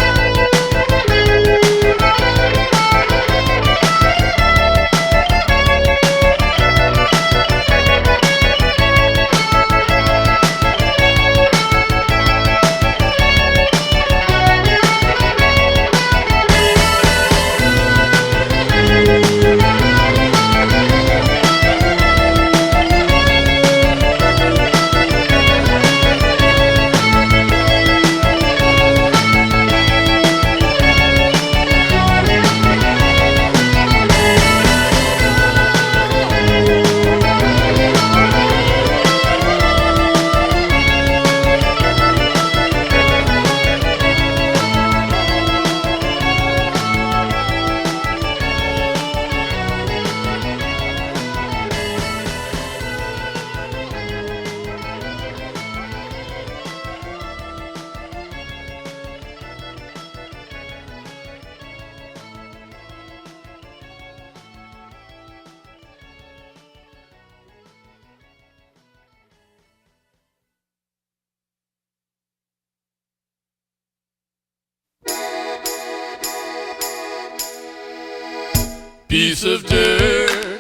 Piece of dirt,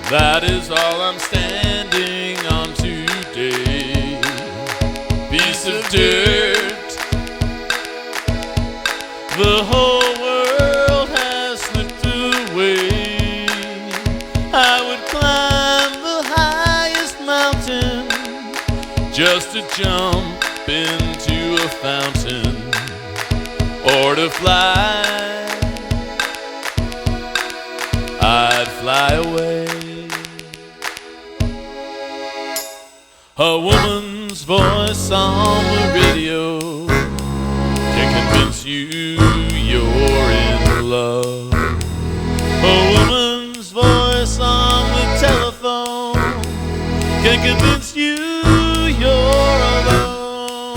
that is all I'm standing on today. Piece of dirt, the whole world has slipped away. I would climb the highest mountain just to jump into a fountain, or to fly. I'd fly away. A woman's voice on the radio can convince you you're in love. convinced you you're alone.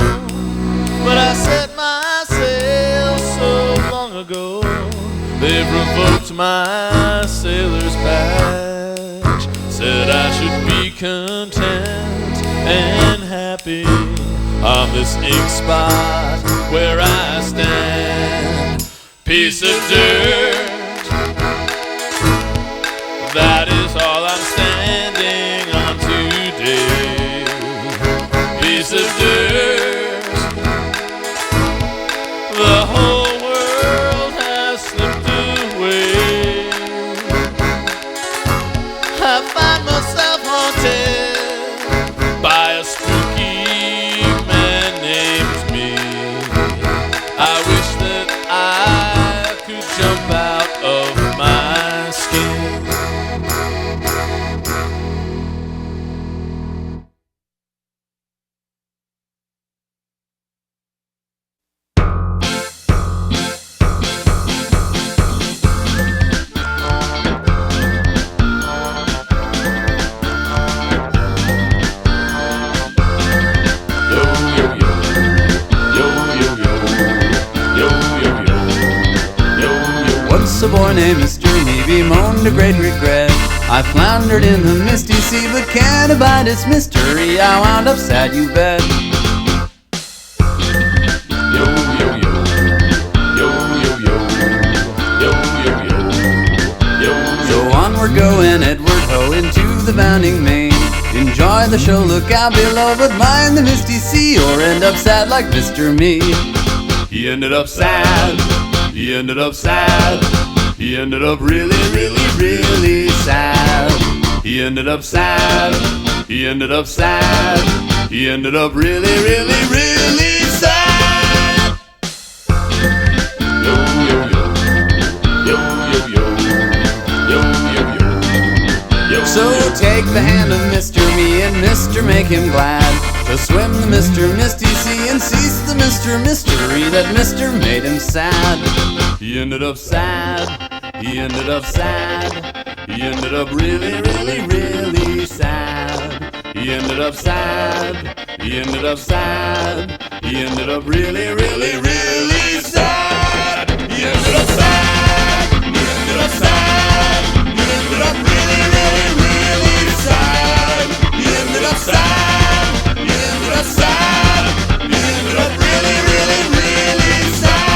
But I set my sail so long ago, they've revoked my sailor's badge. Said I should be content and happy on this ink spot where I stand. Piece of dirt, that is all I'm standing on today. Piece of dirt, the whole world has slipped away. I find myself haunted by a spooky man named me. I wish that I could jump out of my skin. Once a boy named Mr. Me bemoaned a great regret. I floundered in the misty sea, but can't abide its mystery. I wound up sad, you bet. Yo, yo, yo. Yo, yo, yo. Yo, yo, yo. Yo, So on we're going, Edward Ho, into the bounding main. Enjoy the show, look out below, but mind the misty sea, or end up sad like Mr. Me. He ended up sad. He ended up sad. He ended up really, really, really sad. He ended up sad. He ended up sad. He ended up really, really, really sad. Yo, yo, yo. Yo, yo, yo. Yo, yo, yo. Yo, So take the hand of Mr. Me and Mr. Make him glad to swim the Mr. Misty Sea and cease the Mr. Mystery that Mr. made him sad. He ended up sad. He ended up sad. He ended up really, really, really sad. He ended up sad. He ended up sad. He ended up really, really, really sad. He ended up sad. He ended up sad. He ended up really, really, really sad. He ended up sad. He ended up sad. He ended up really, really, really sad.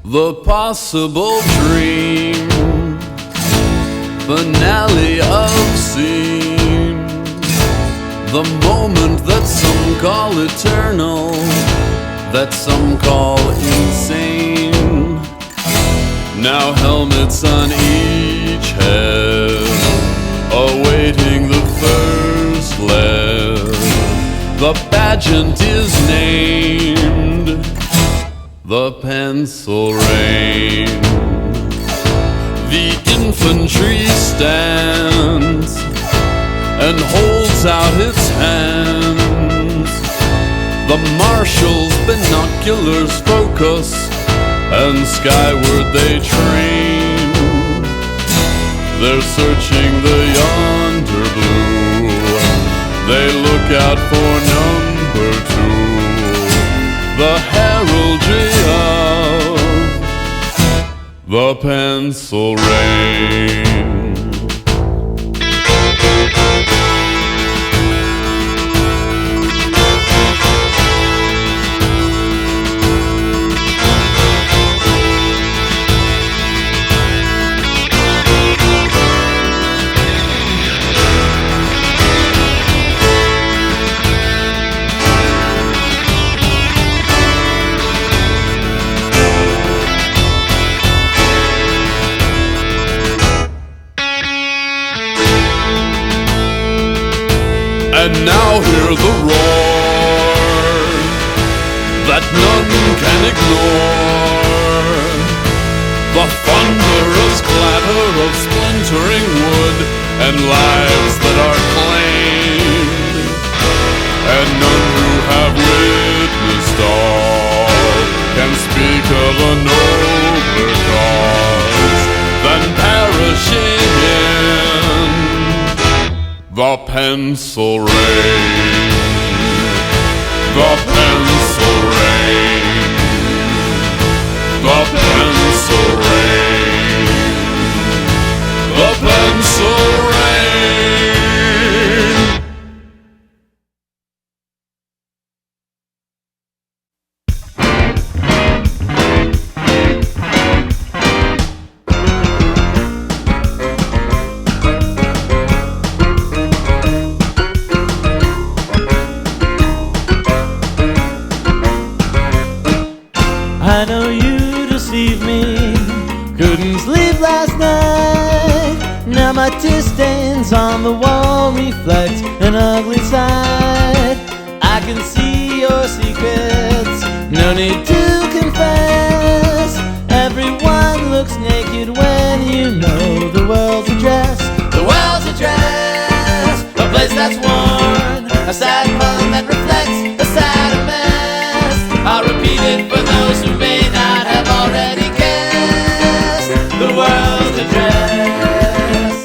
The possible dream, finale of scene, the moment that some call eternal, that some call insane. Now helmets on each head, awaiting the first lead. The pageant is named the Pencil Rain. The infantry stands and holds out its hands. The marshal's binoculars focus, and skyward they train. They're searching the yonder blue. They look out for number 2. The heraldry of the Pencil Rain. And now hear the roar that none can ignore. The thunderous clap brotherhood of splintering wood and lives that are claimed, and none who have witnessed all can speak of a nobler cause than perishing in the pencil rain. The pencil rain. The pencil rain. The pencil rain. I know you deceived me, couldn't sleep last night. Now my tear stains on the wall reflect an ugly sight. I can see your secrets, no need to confess. Everyone looks naked when you know the world's a dress. The world's a dress, a place that's worn, a sad pun that reflects a sadder mess. I'll repeat it for those who may not have already guessed. The world's a dress.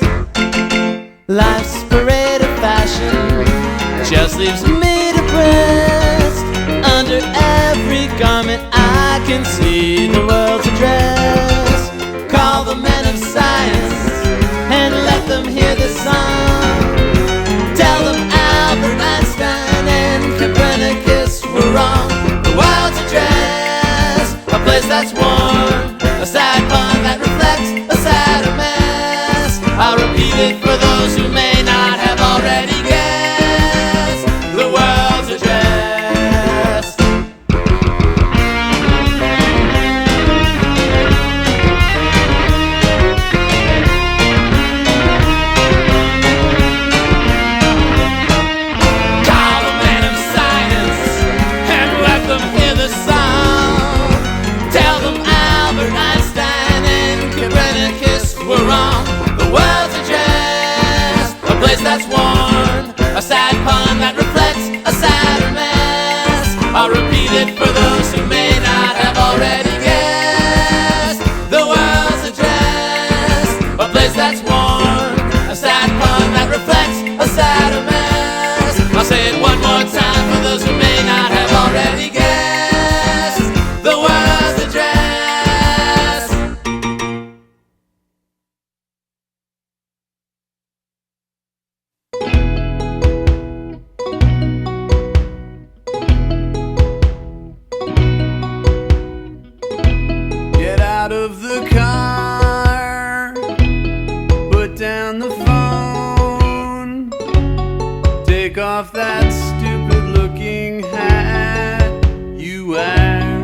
Life's parade of fashion just leaves me depressed. Under every garment I can see the world's a dress. Call the men of science and let them hear the song. Tell them Albert Einstein and Copernicus were wrong. The world's a dress, a place that's warm, a sad pun that reflects a sadder mess. I'll repeat it for those who may not have already guessed. The world's a dress. Call the man of science and let them hear the song. Tell them Albert Einstein and Copernicus were wrong. The world's a dress, a place that's worn, a sad pun that reflects a sadder mess. I'll repeat it for those who may not have already guessed. The world's a dress, a place that's worn, a sad pun that reflects a sadder mess. I'll say it one more time for those who may not have already guessed. The world's a dress. Get out of the car, put down the phone, take off that stupid looking hat you wear.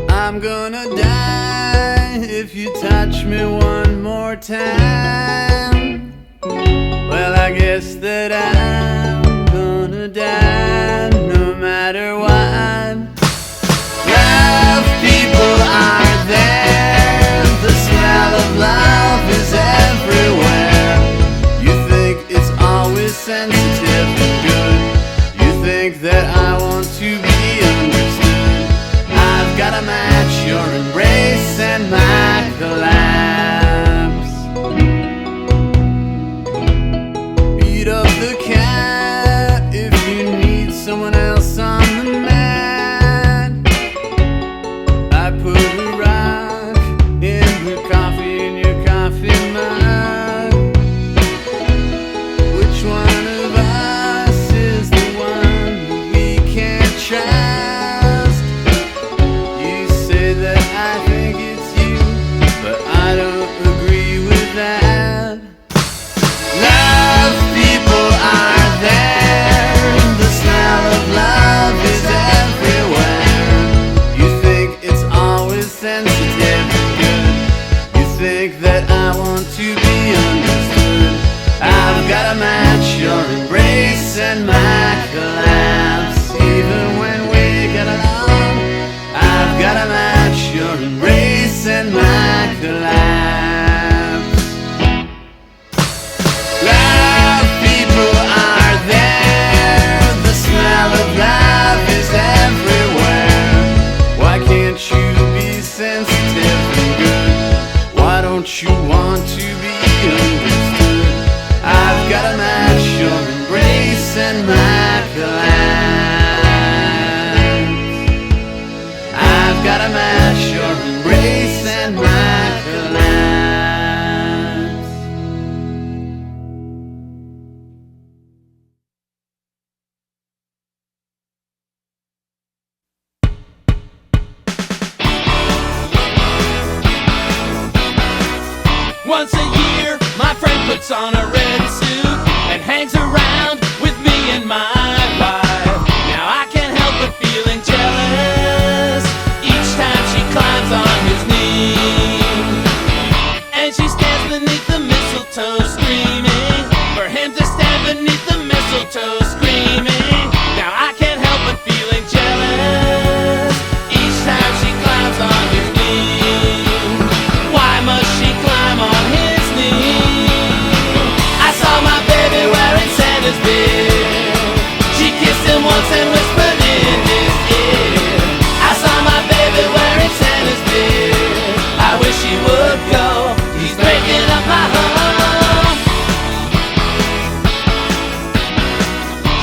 I'm gonna die if you touch me one more time. Well, I guess that I'm gonna die no matter what. Love people are there, the smell of love is everywhere. You think it's always sensitive and good. You think that I want to be understood. I've got to match your embrace and my collapse. Beat up the year, my friend puts on a red suit and hangs around with me and my wife. Now I can't help but feeling jealous each time she climbs on his knee. And she stands beneath the mistletoe screaming for him to stand beneath the mistletoe screaming. Now I can't help but feeling jealous each time she climbs on his knee. Why must she climb on his knee? I saw my baby wearing Santa's beard. She kissed him once and whispered in his ear. I saw my baby wearing Santa's beard. I wish he would go, he's breaking up my home.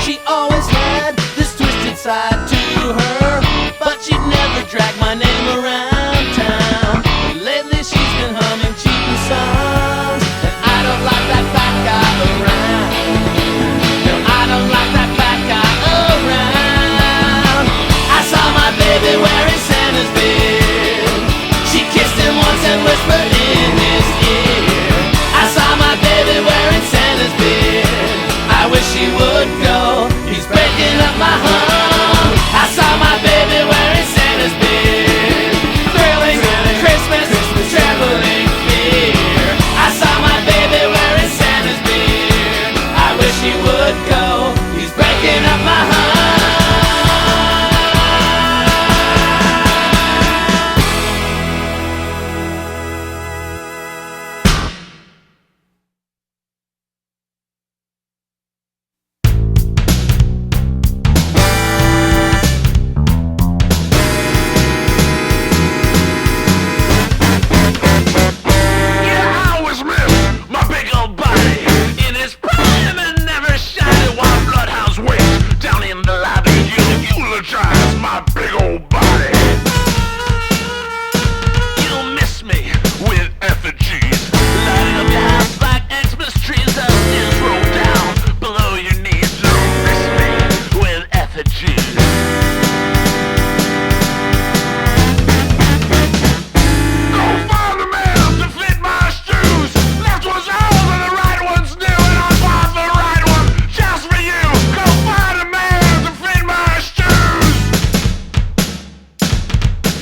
She always had this twisted side to her, but she'd never drag my name around town. But lately she's been humming cheating songs, and I don't like that fat guy around. No, I don't like that fat guy around. I saw my baby wearing Santa's beard. She kissed him once and whispered in his ear. I saw my baby wearing Santa's beard. I wish he would go, he's breaking up my home. I saw my baby wearing Santa's beard. Thrilling Christmas, trembling fear. I saw my baby wearing Santa's beard. I wish he would go, he's breaking up my home. Yeah, I always miss my big old body in his prime and never shiny while bloodhounds wait down in the lobby. You eulogize my big old body. You'll miss me with effigies lighting up your house like Xmas trees. The stairs roll down below your knees. You'll miss me with effigies. Go find a man to fit my shoes. Left one's old and the right one's new, and I bought the right one just for you. Go find a man to fit my shoes.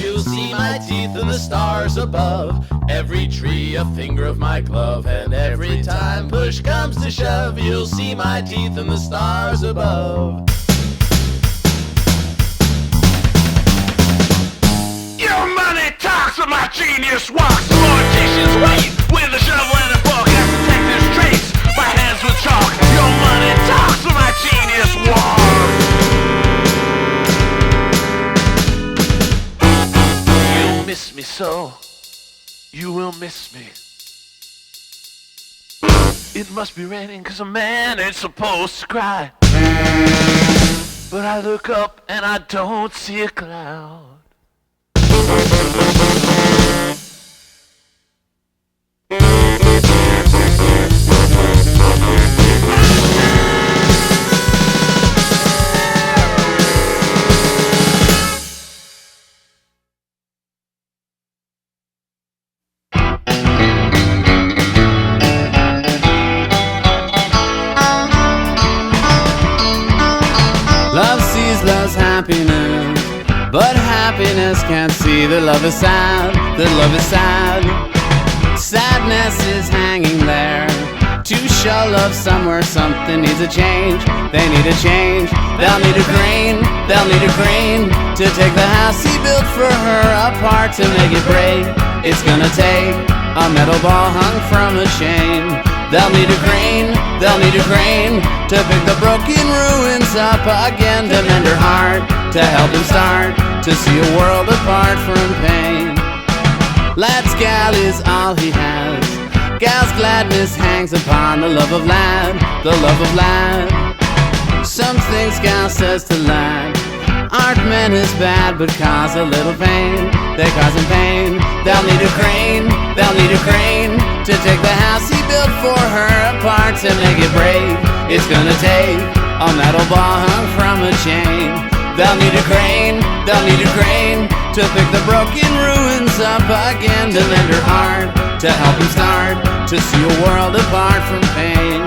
You'll see my teeth in the stars above, every tree a finger of my glove, and every time push comes to shove, you'll see my teeth in the stars above. Your money talks and my genius walks. Morticians wait with a shovel and a fork. I protect his trace, my hands with chalk. Your money talks and my genius walks. You'll miss me so, you will miss me. It must be raining 'cause a man ain't supposed to cry. But I look up and I don't see a cloud. Love sees love's happiness, but happiness can't see that love is sad, that love is sad. Sadness is hanging there to show love somewhere something needs a change. They need a change, they'll need a crane, they'll need a crane to take the house he built for her apart to make it break. It's gonna take a metal ball hung from a chain. They'll need a crane, they'll need a crane to pick the broken ruins up again, to mend her heart, to help him start to see a world apart from pain. Lad's gal is all he has. Gal's gladness hangs upon the love of lad, the love of lad. Some things gal says to lad aren't meant as bad, but cause a little pain. They cause him pain. They'll need a crane, they'll need a crane to take the house he built for her apart to make it break. It's gonna take a metal ball hung from a chain. They'll need a crane, they'll need a crane to pick the broken ruins up again, to mend her heart, to to help him start to see a world apart from pain.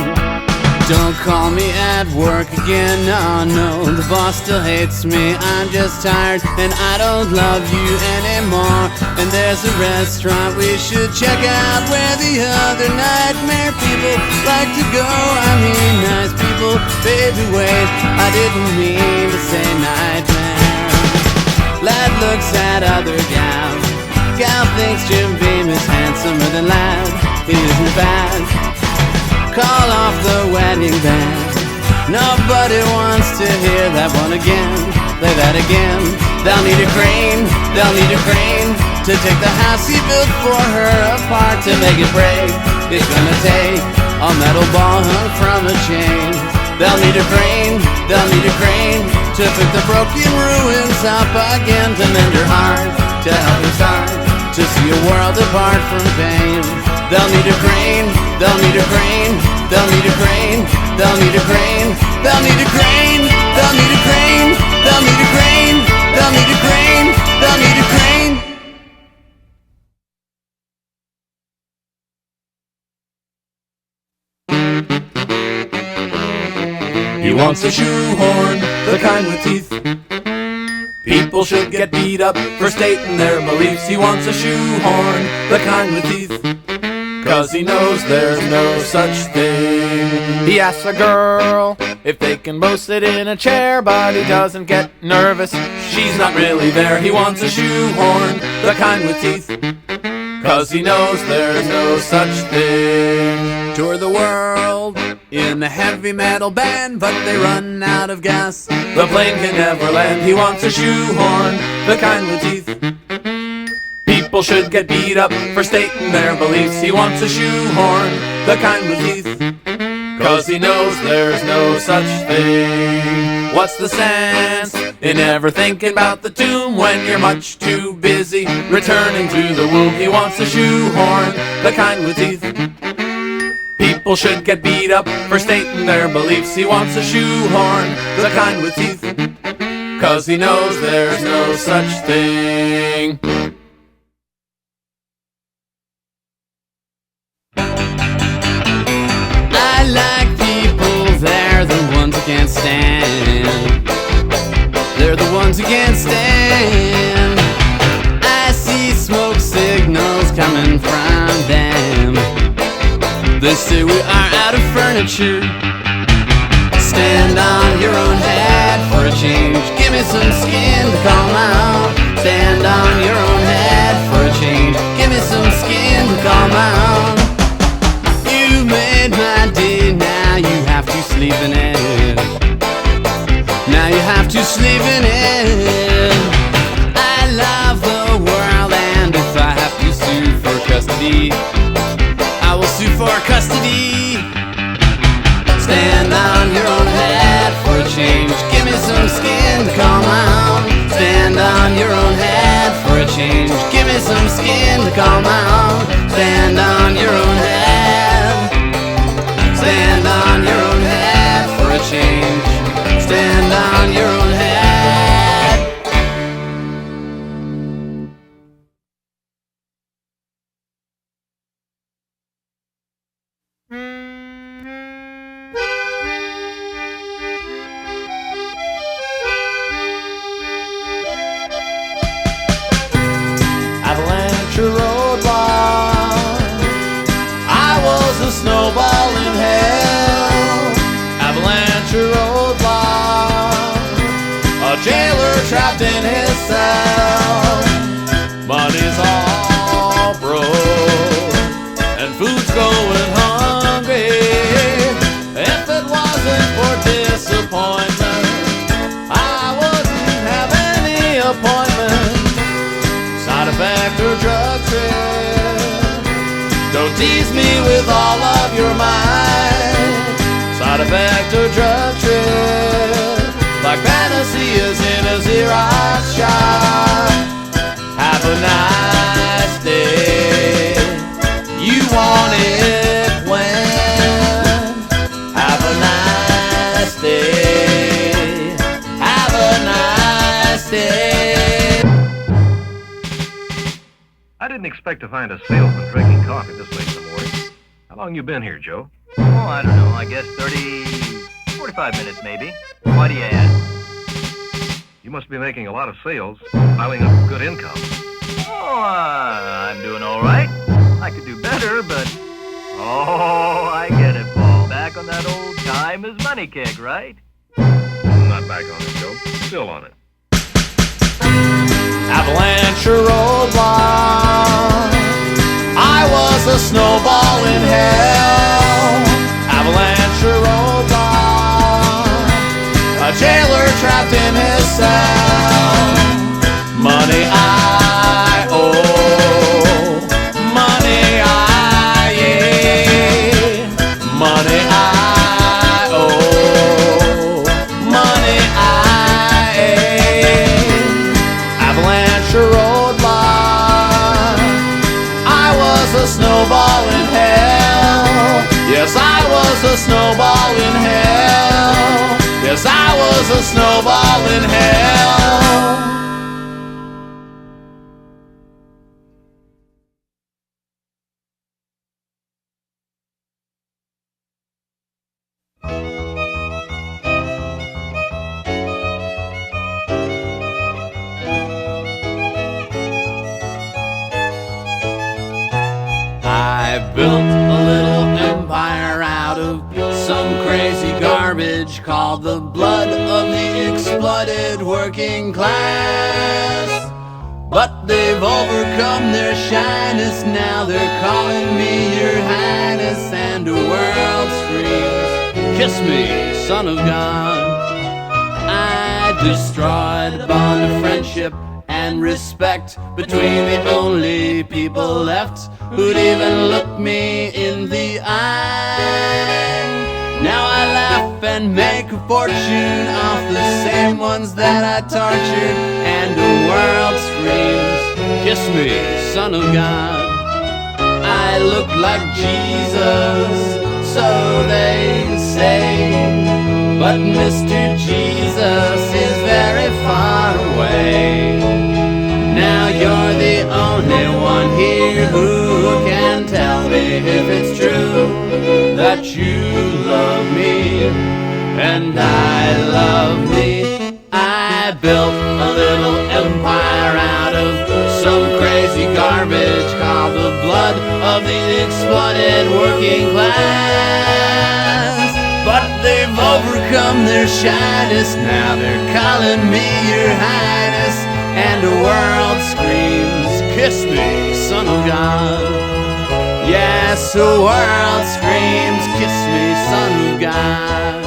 Don't call me at work again, no, no, the boss still hates me. I'm just tired and I don't love you anymore. And there's a restaurant we should check out where the other nightmare people like to go. I mean nice people, baby wait, I didn't mean to say nightmare. Lad looks at other gal, gal thinks Jim Beam is handsomer than Lad, he isn't bad. Call off the wedding band, nobody wants to hear that one again. Play that again. They'll need a crane, they'll need a crane to take the house he built for her apart to make it break. It's gonna take a metal ball hung from a chain. They'll need a crane, they'll need a crane to pick the broken ruins up again, to mend her heart, to help her start to see a world apart from pain. They'll need a crane, they'll need a crane, they'll need a crane, they'll need a crane, they'll need a crane, they'll need a crane, they'll need a crane, they'll need a crane, they'll need a crane. He wants a shoehorn, the kind with teeth. People should get beat up for stating their beliefs. He wants a shoehorn, the kind with teeth, 'cause he knows there's no such thing. He asks a girl if they can boast it in a chair, but he doesn't get nervous, she's not really there. He wants a shoehorn, the kind with teeth, 'cause he knows there's no such thing. Tour the world in a heavy metal band, but they run out of gas, the plane can never land. He wants a shoehorn, the kind with teeth. People should get beat up for stating their beliefs. He wants a shoehorn, the kind with teeth, 'cause he knows there's no such thing. What's the sense in ever thinking about the tomb when you're much too busy returning to the womb? He wants a shoehorn, the kind with teeth. People should get beat up for stating their beliefs. He wants a shoehorn, the kind with teeth, 'cause he knows there's no such thing. I like people, they're the ones who can't stand. They're the ones who can't stand. I see smoke signals coming from them. They say we are out of furniture. Stand on your own head for a change. Give me some skin to calm out. Stand on your own head for a change. Give me some skin to calm out. You made my day, now you have to sleep in it. Now you have to sleep in it. I love the world, and if I have to sue for custody, I will sue for custody. Stand on your own head for a change. Give me some skin to calm out. Stand on your own head for a change. Give me some skin to calm out. Stand on your own head. Stand on your own head for a change. Stand on your own head. Avalanche roadblock, I was a snowball in hell. Avalanche roadblock, a jailer trapped in his cell. Money's all broke and food's going hungry. If it wasn't for disappointment, I wouldn't have any appointment. Side effect or drug trip, don't tease me with all of your might. Side effect or drug trip, like fantasy is in a Xerox shop. Have a nice day, you want it when. Have a nice day, have a nice day. A didn't expect to find a salesman drinking coffee this late in the morning. How long you been here, Joe? Oh, I don't know. I guess 45 minutes maybe. Why do you ask? You must be making a lot of sales, piling up good income. Oh, I'm doing all right. I could do better, but... Oh, I get it, Paul. Back on that old time is money kick, right? Not back on it, Joe. Still on it. Avalanche or roadblock, I was a snowball in hell. Avalanche or roadblock, a jailer trapped in his cell. Money I owe, money I owe, money I owe, money I owe. Avalanche or roadblock, I was a snowball in hell. Yes, I was a snowball in hell. Yes, I was a snowball in hell. I built a little empire out of some crazy garbage called the blood of the exploited working class. But they've overcome their shyness, now they're calling me your highness, and the world screams, kiss me, son of God. I destroyed a bond of friendship and respect between the only people left who'd even look me in the eye. Now I laugh and make a fortune off the same ones that I tortured, and the world screams, kiss me, son of God. I look like Jesus, so they say, but Mr. Jesus is very far away. Now you're the only one here who can tell me if it's true that you love me and I love me. I built a little empire out of some crazy garbage called the blood of the exploited working class. But they've overcome their shyness, now they're calling me your highness, and the world screams, kiss me, son of God. Yes, the world screams, kiss me, son of God.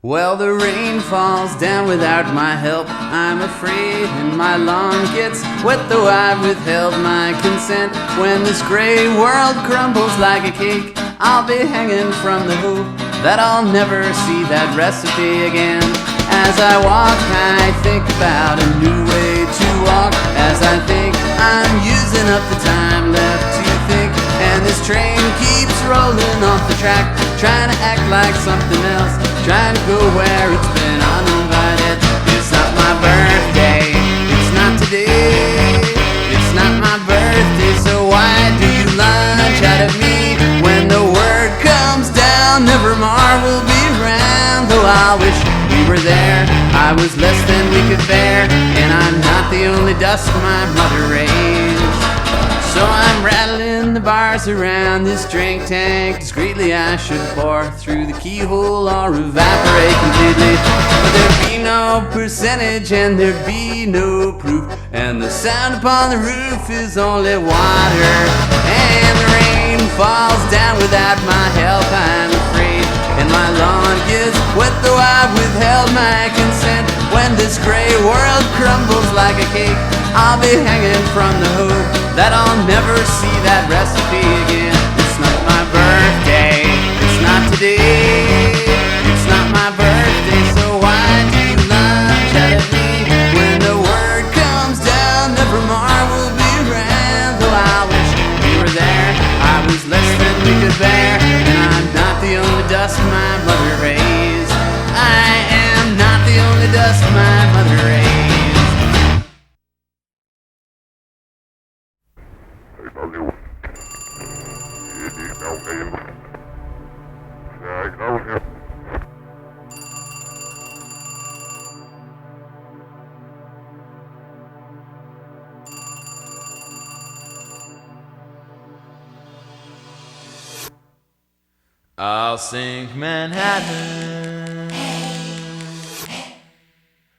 Well, the rain falls down without my help. I'm afraid, and my lawn gets wet, though I've withheld my consent. When this gray world crumbles like a cake, I'll be hanging from the hope that I'll never see that recipe again. As I walk, I think about a new way to walk. As I think, I'm using up the time left to think, and this train keeps rolling off the track, trying to act like something else, trying to go where it's been uninvited. It's not my birthday, it's not today, it's not my birthday, so why do you lunge out at me? When the word comes down, Nevermore will be around, though I wish we were there. I was less than we could bear, and I'm not the only dust my mother raised. So I'm rattling the bars around this drink tank. Discreetly I should pour through the keyhole or evaporate completely. But there'd be no percentage and there'd be no proof, and the sound upon the roof is only water. And the rain falls down without my help, I'm afraid, and my lawn gets wet though I've withheld my consent. When this gray world crumbles like a cake, I'll be hanging from the hope that I'll never see that recipe again. It's not my birthday, it's not today, it's not my birthday, so why do you lunge at me? When the word comes down, nevermore will be around. Though I wish we were there, I was less than we could bear, and I'm not the only dust my mother raised. I am not the only dust my mother raised. I'll sink Manhattan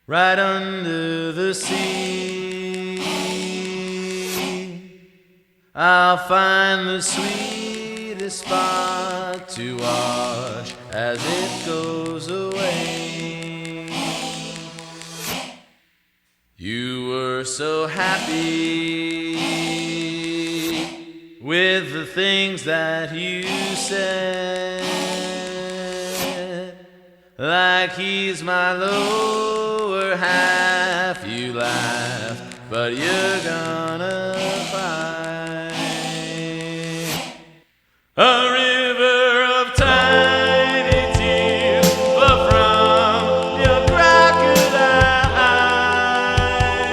right under the sea. I'll find the sweetest spot to wash as it goes away. You were so happy with the things that you said, like he's my lower half. You laugh, but you're gonna cry. A river of tiny tears flow from your crocodile eyes.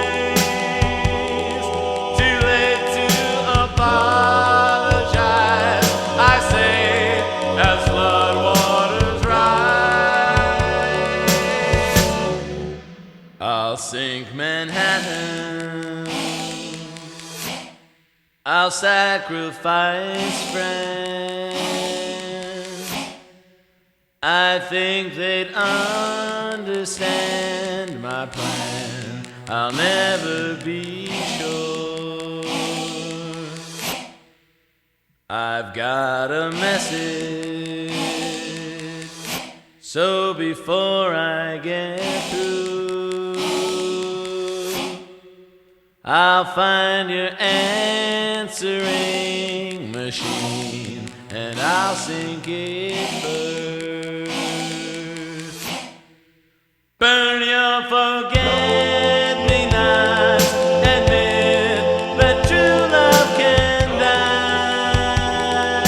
Too late to apologize, I say, as floodwaters rise. I'll sink Manhattan, I'll sacrifice friends. I think they'd understand my plan. I'll never be sure. I've got a message, so before I get through, I'll find your answering machine and I'll sink it first. Burn your forget-me-nots, admit that true love can die.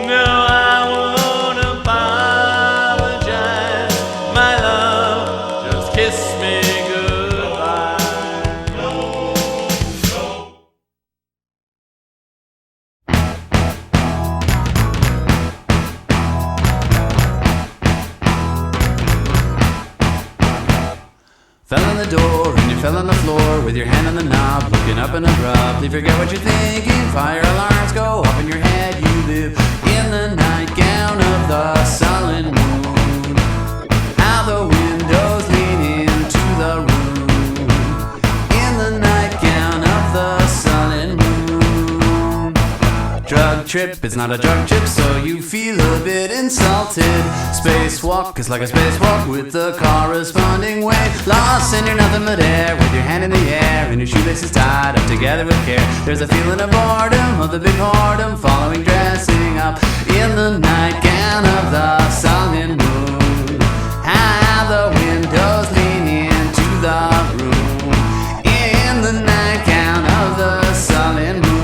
No, I won't apologize, my love, just kiss me goodbye. Fell in the door and you fell on the floor with your hand on the knob, looking up and abruptly forget what you're thinking. Fire alarms go off in your head. You live in the nightgown of the sullen moon. How the windows lean into the room. In the nightgown of the sullen moon. Drug trip, it's not a drug trip, so you feel a bit insulted. Spacewalk is like a spacewalk with the corresponding way. Lost and you're nothing but air, with your hand in the air and your shoelaces tied up together with care. There's a feeling of boredom, of the big whoredom, following dressing up in the nightgown of the sullen moon. How the windows lean into the room. In the nightgown of the sullen moon.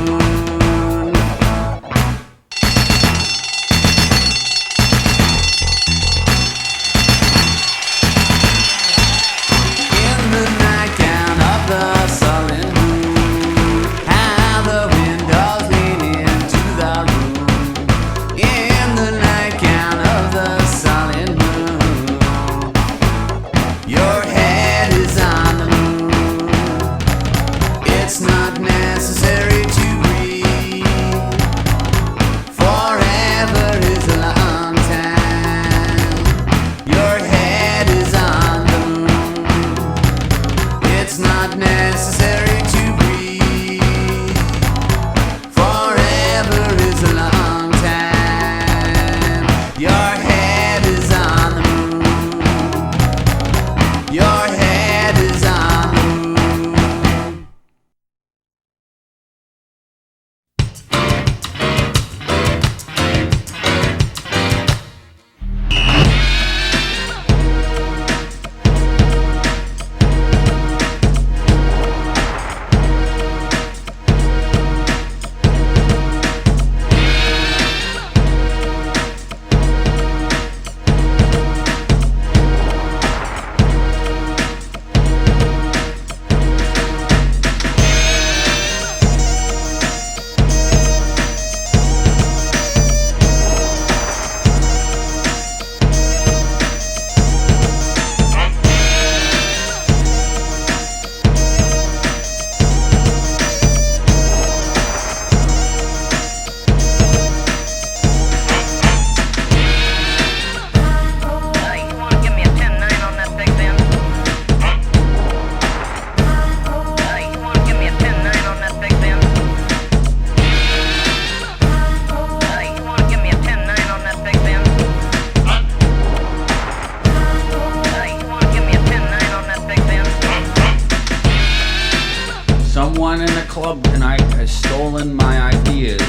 Solid ideas.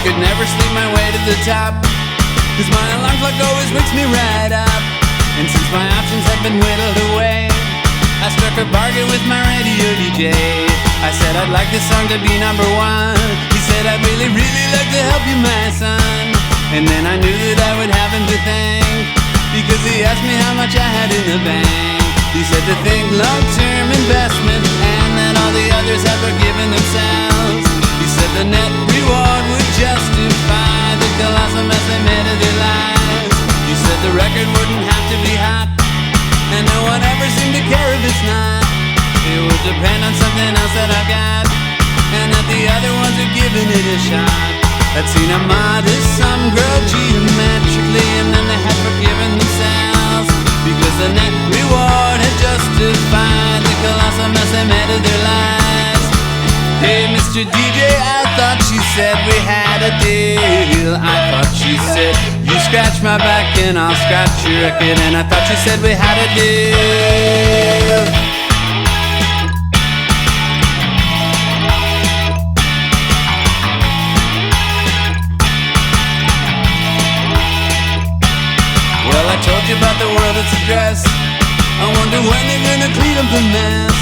could never sleep my way to the top, 'cause my alarm clock always wakes me right up. And since my options have been whittled away, I struck a bargain with my radio DJ. I said I'd like this song to be number one. He said I'd really, really like to help you, my son. And then I knew that I would have him to thank, because he asked me how much I had in the bank. He said to think long-term investment and that all the others had forgiven themselves. He said the net reward would justify the colossal mess they made of their lives. He said the record wouldn't have to be hot, and no one ever seemed to care if it's not. It would depend on something else that I've got, and that the other ones are giving it a shot. I'd seen a modest sum grow geometrically, and then they had forgiven themselves, because the net reward had justified the colossal mess they made of their lives. Hey, Mr. DJ, I thought she said we had a deal. I thought she said, you scratch my back and I'll scratch your record. And I thought she said we had a deal. Well, I told you about the world it's a dress. I wonder when they're gonna clean up the mess.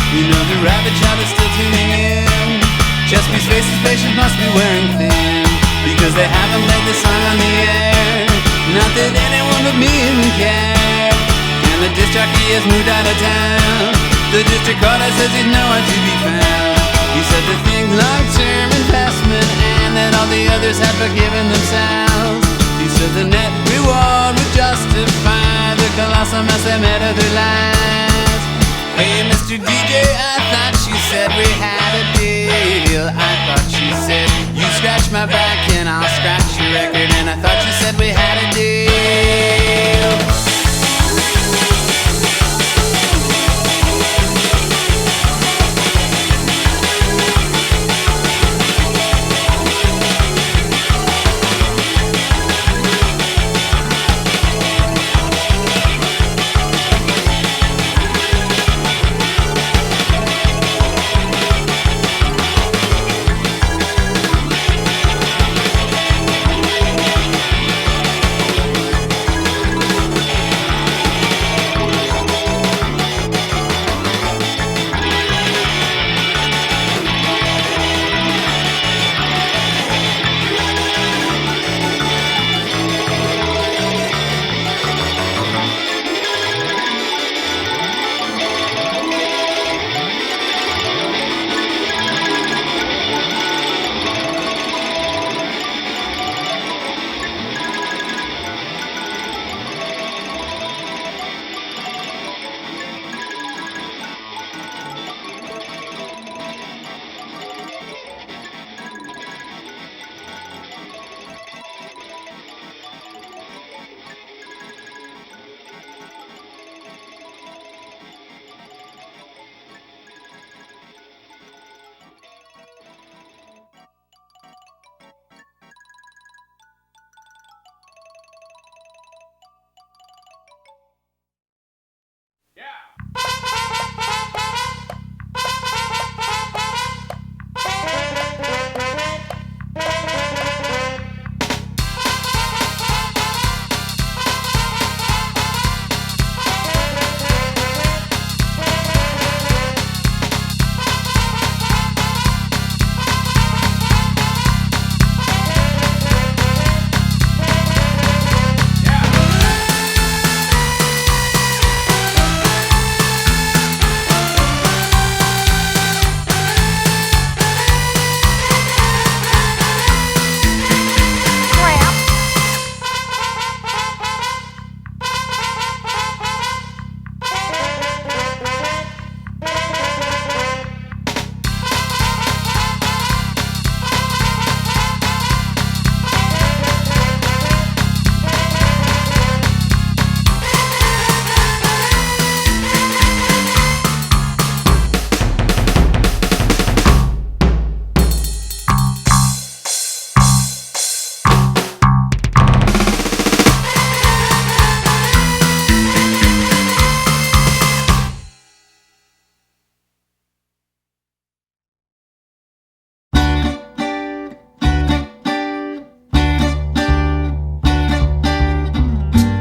You know the rabbit child is still tuning in. Chesapeake's faces patients must be wearing thin, because they haven't played the song on the air. Not that anyone but me even cared. And the disc jockey has moved out of town. The district court says he's nowhere to be found. He said to think long-term investment and that all the others had forgiven themselves. He said the net reward would justify the colossal mess they made of their lives. Hey, Mr. DJ, I thought she said we had a deal. I thought she said, you scratch my back and I'll scratch your record. And I thought she said we had a deal.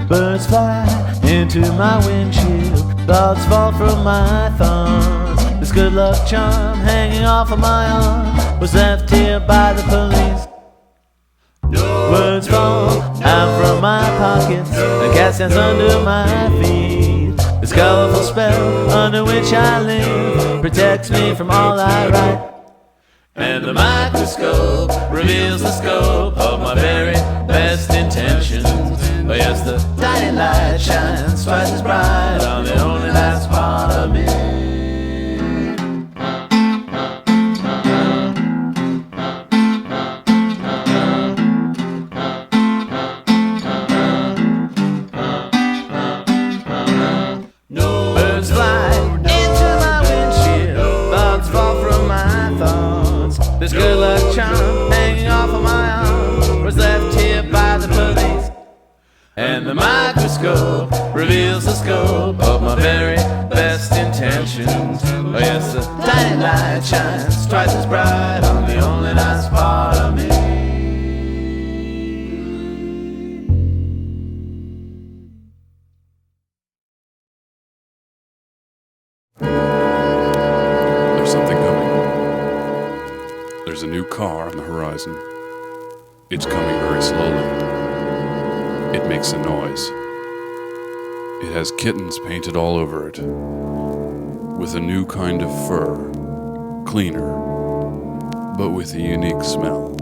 Birds fly into my windshield, bugs fall from my thumbs. This good luck charm hanging off of my arm was left here by the police. Words fall out from my pockets, a cat stands under my feet. This colorful spell under which I live protects me from all I write. And the microscope reveals the scope of my very best intentions. Oh yes, the tiny light shines twice as bright on the only nice part of me. Birds fly into my windshield, thoughts fall from my thoughts. This good luck charm hanging off of my arm was left here by the police. And the microscope reveals the scope of my very best intentions. Oh yes, the tiny light shines twice as bright on the only nice part of me. There's something coming. There's a new car on the horizon. It's coming very slowly. It makes a noise. It has kittens painted all over it, with a new kind of fur, cleaner, but with a unique smell.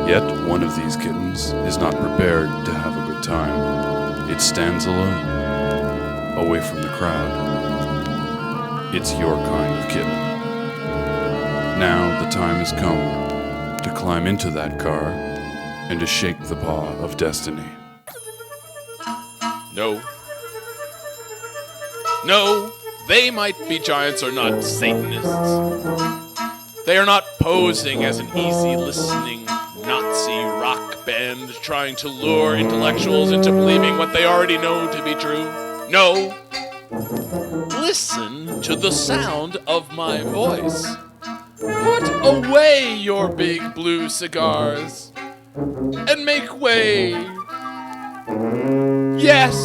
Yet one of these kittens is not prepared to have a good time. It stands alone, away from the crowd. It's your kind of kitten. Now the time has come to climb into that car and to shake the paw of destiny. No. No, they might be giants or not Satanists. They are not posing as an easy listening Nazi rock band trying to lure intellectuals into believing what they already know to be true. No. Listen to the sound of my voice. Put away your big blue cigars and make way. Yes.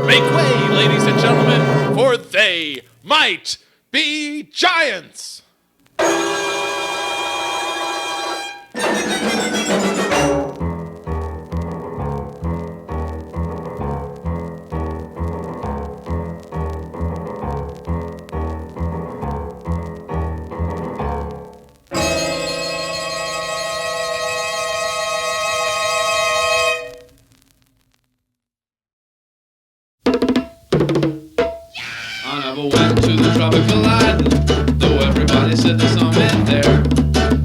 Make way, ladies and gentlemen, for they might be giants. I never went to the tropical island, though everybody said there's something there.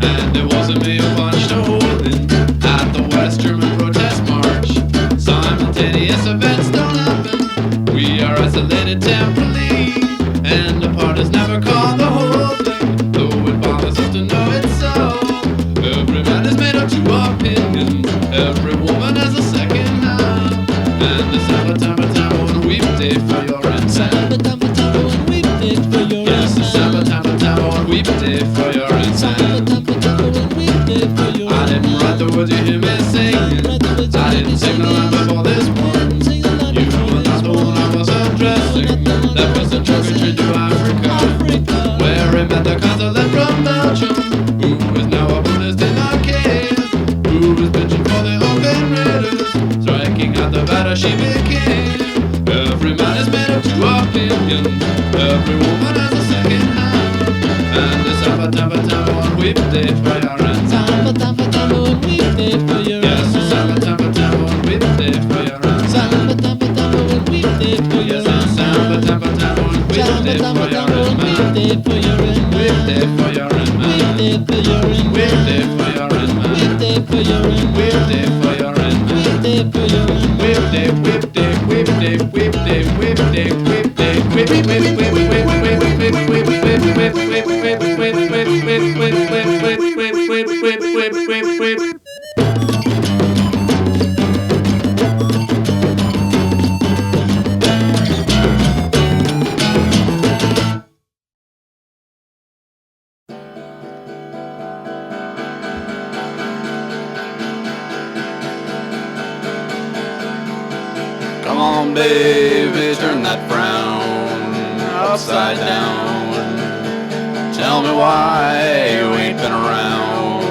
And it wasn't me who punched a hole in at the West German protest march. Simultaneous events don't happen. We are isolated temporarily, and the parties never call the whole thing, though it bothers us to know it's so. Every man is made of two opinions. Every woman has a second half. And it's never time on a weekday for your intent. Yes, it's never time on a weekday for your intent. I didn't write the words you hear me singing. I didn't sing the line before this one. You were not the one I was addressing. That was the tributary to Africa, where he met the consulate from Belgium, who is now a Buddhist in Arcade, who was bitching for the open raiders, striking out the batter she became. Every man is made of two opinions. Every woman has a second hand. And it's a one weekday for your rent. One weekday for your rent. Yes, it's a one weekday for your rent. One weekday for your rent. Yes, it's one weekday for your rent. Weekday for your rent. Weekday for your rent. Weekday for your rent. Weekday for your rent. Weekday for your rent. Weekday, weekday, weekday, weekday, weekday, weekday, Come on, baby, turn that frown upside down. Tell me why you ain't been around.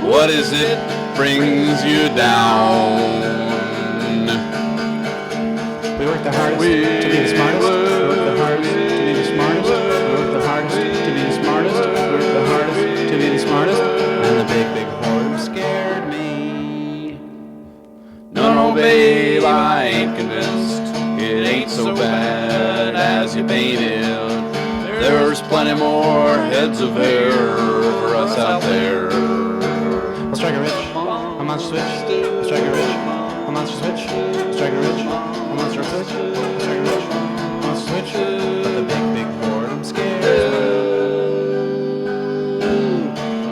What is it brings you down. We work the hardest to be the smartest. We work the hardest to be the smartest. We work the hardest to be the smartest. We work the hardest to be the smartest. And the big, big whoredom scared me. No, babe, I ain't convinced it ain't so bad as you painted. There's plenty more heads of hair for us out there. Let's strike a rich, a monster switch. Let's strike a rich, a monster switch. Let's strike a rich, a monster switch. Let's strike a rich, a monster switch. But the big, big boredom scares me.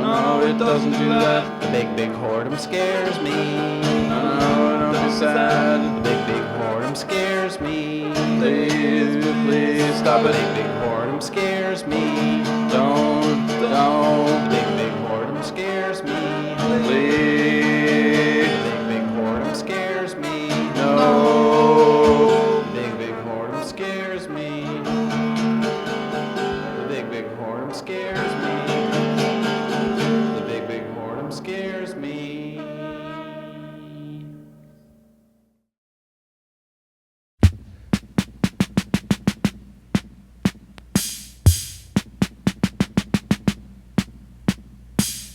No, it doesn't do that. The big, big whoredom scares me. No, don't be sad. The big, big whoredom scares me. Please, please stop The it. big, big whoredom scares me. Don't. The big, big whoredom scares me. Please. The big, big whoredom scares me. No. The big, big whoredom scares me. The big, big whoredom scares me. The big, big whoredom scares me.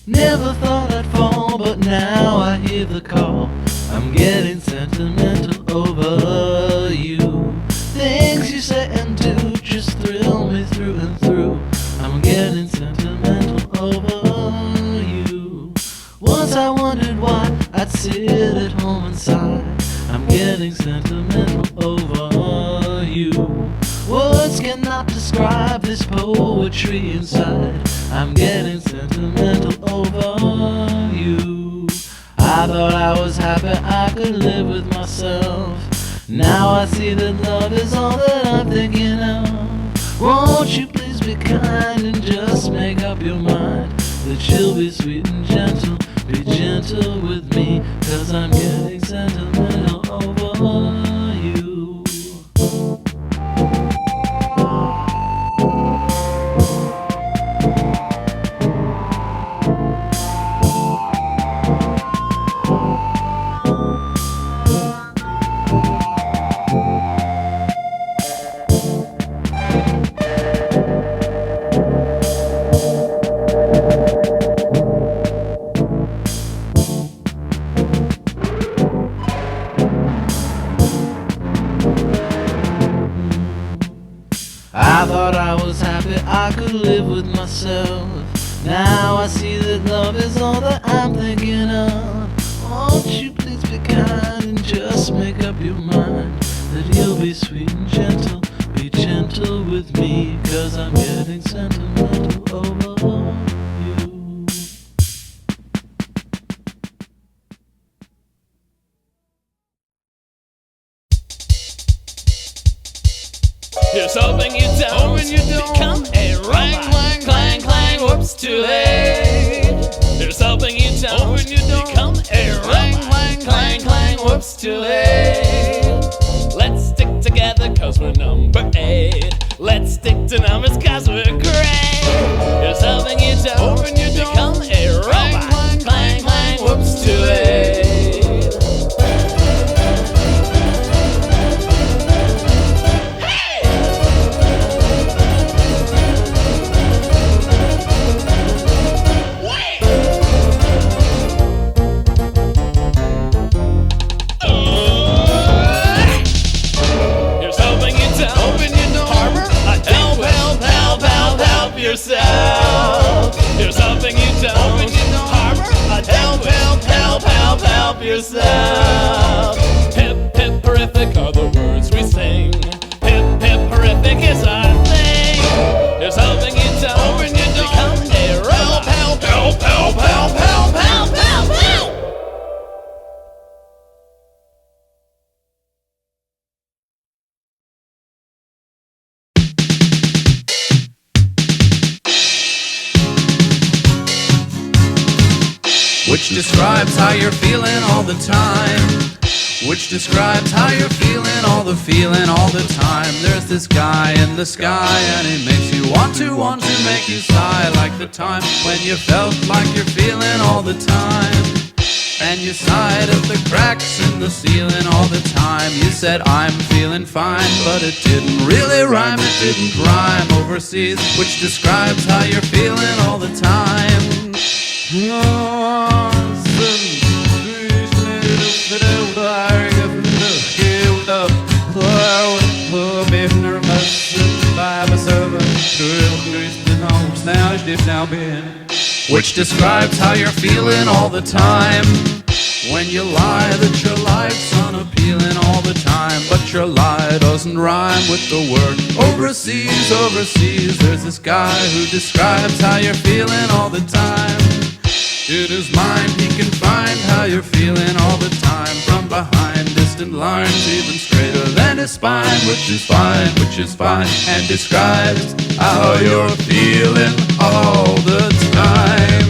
Never thought I'd fall, but now I hear the call. I'm getting sentimental over you. Things you say and do just thrill me through and through. I'm getting sentimental over you. Once I wondered why I'd sit at home and sigh. I'm getting sentimental over you. Words cannot describe this poetry inside. I'm getting sentimental over you. I thought I was happy I could live with myself. Now I see that love is all that I'm thinking of. Won't you please be kind and just make up your mind that you'll be sweet and gentle. Be gentle with me, 'cause I'm getting sentimental over you. I thought I was happy I could live with myself. Now I see that love is all that I'm thinking of. Won't you please be kind and just make up your mind that you'll be sweet and gentle. Be gentle with me, 'cause I'm getting sentimental over you. Here's hoping you don't, become a rang, clang, clang, clang, whoops, too late. Here's hoping you don't, become a rang, clang, clang, clang, whoops, too late. Let's stick together 'cause we're number 8. Let's stick to numbers 'cause we're great. Here's hoping you don't, become a rang, clang, clang, clang, whoops, too late. Yourself. Here's something you don't harbor. Help yourself. Hip, hip, horrific are the words we sing. Hip, hip, horrific is our thing. Here's something you don't become a robot. Help. Which describes how you're feeling all the time. Which describes how you're feeling all the time. There's this guy in the sky and he makes you want to make you sigh, like the time when you felt like you're feeling all the time. And you sighed at the cracks in the ceiling all the time. You said, I'm feeling fine, but it didn't really rhyme. It didn't rhyme overseas, which describes how you're feeling all the time. Which describes how you're feeling all the time. When you lie that your life's unappealing all the time, but your lie doesn't rhyme with the word overseas, overseas. There's this guy who describes how you're feeling all the time. In his mind he can find how you're feeling all the time. From behind distant lines even straighter than his spine. Which is fine, and describes how you're feeling all the time.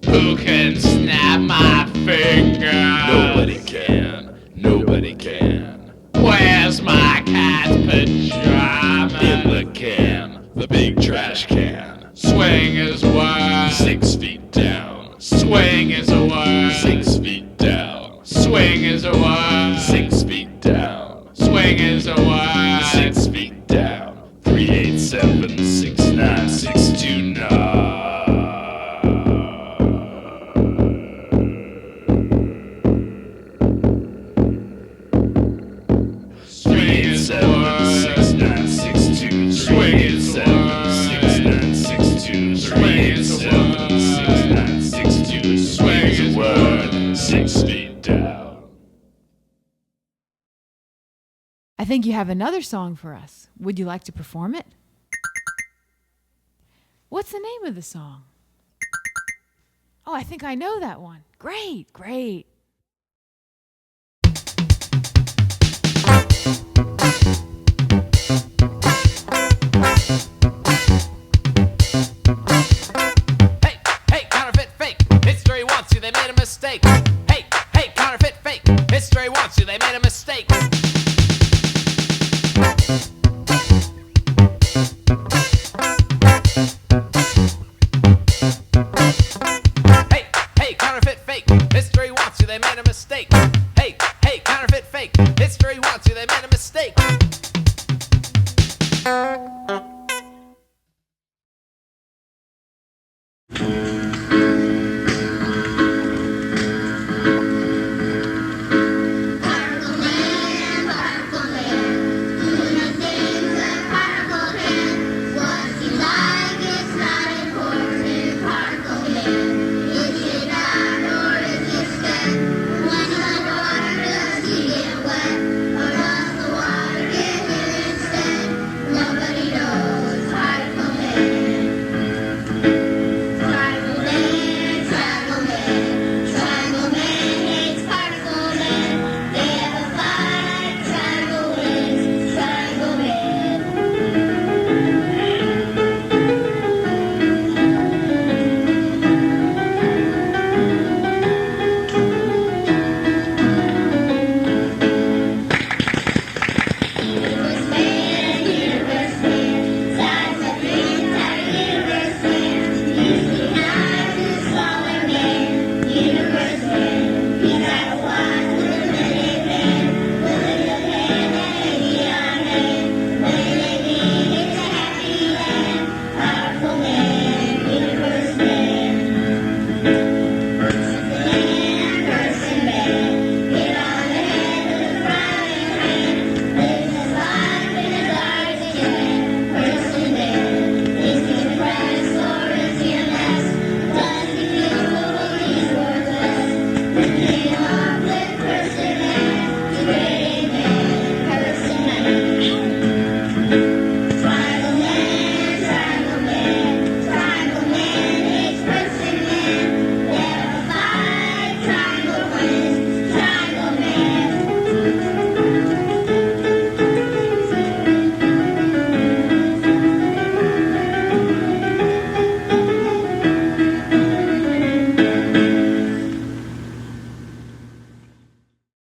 Who can snap my finger? Nobody can. Nobody can. Where's my cat's pajamas? In the can. The big trash can. Swing is a word. 6 feet down. Swing is a word. 6 feet down. Swing is a word. 6 feet down. Swing is a word. 6 feet down. 387 69629. I think you have another song for us. Would you like to perform it? What's the name of the song? Oh, I think I know that one. Great, great. Hey, counterfeit fake. History wants you, they made a mistake.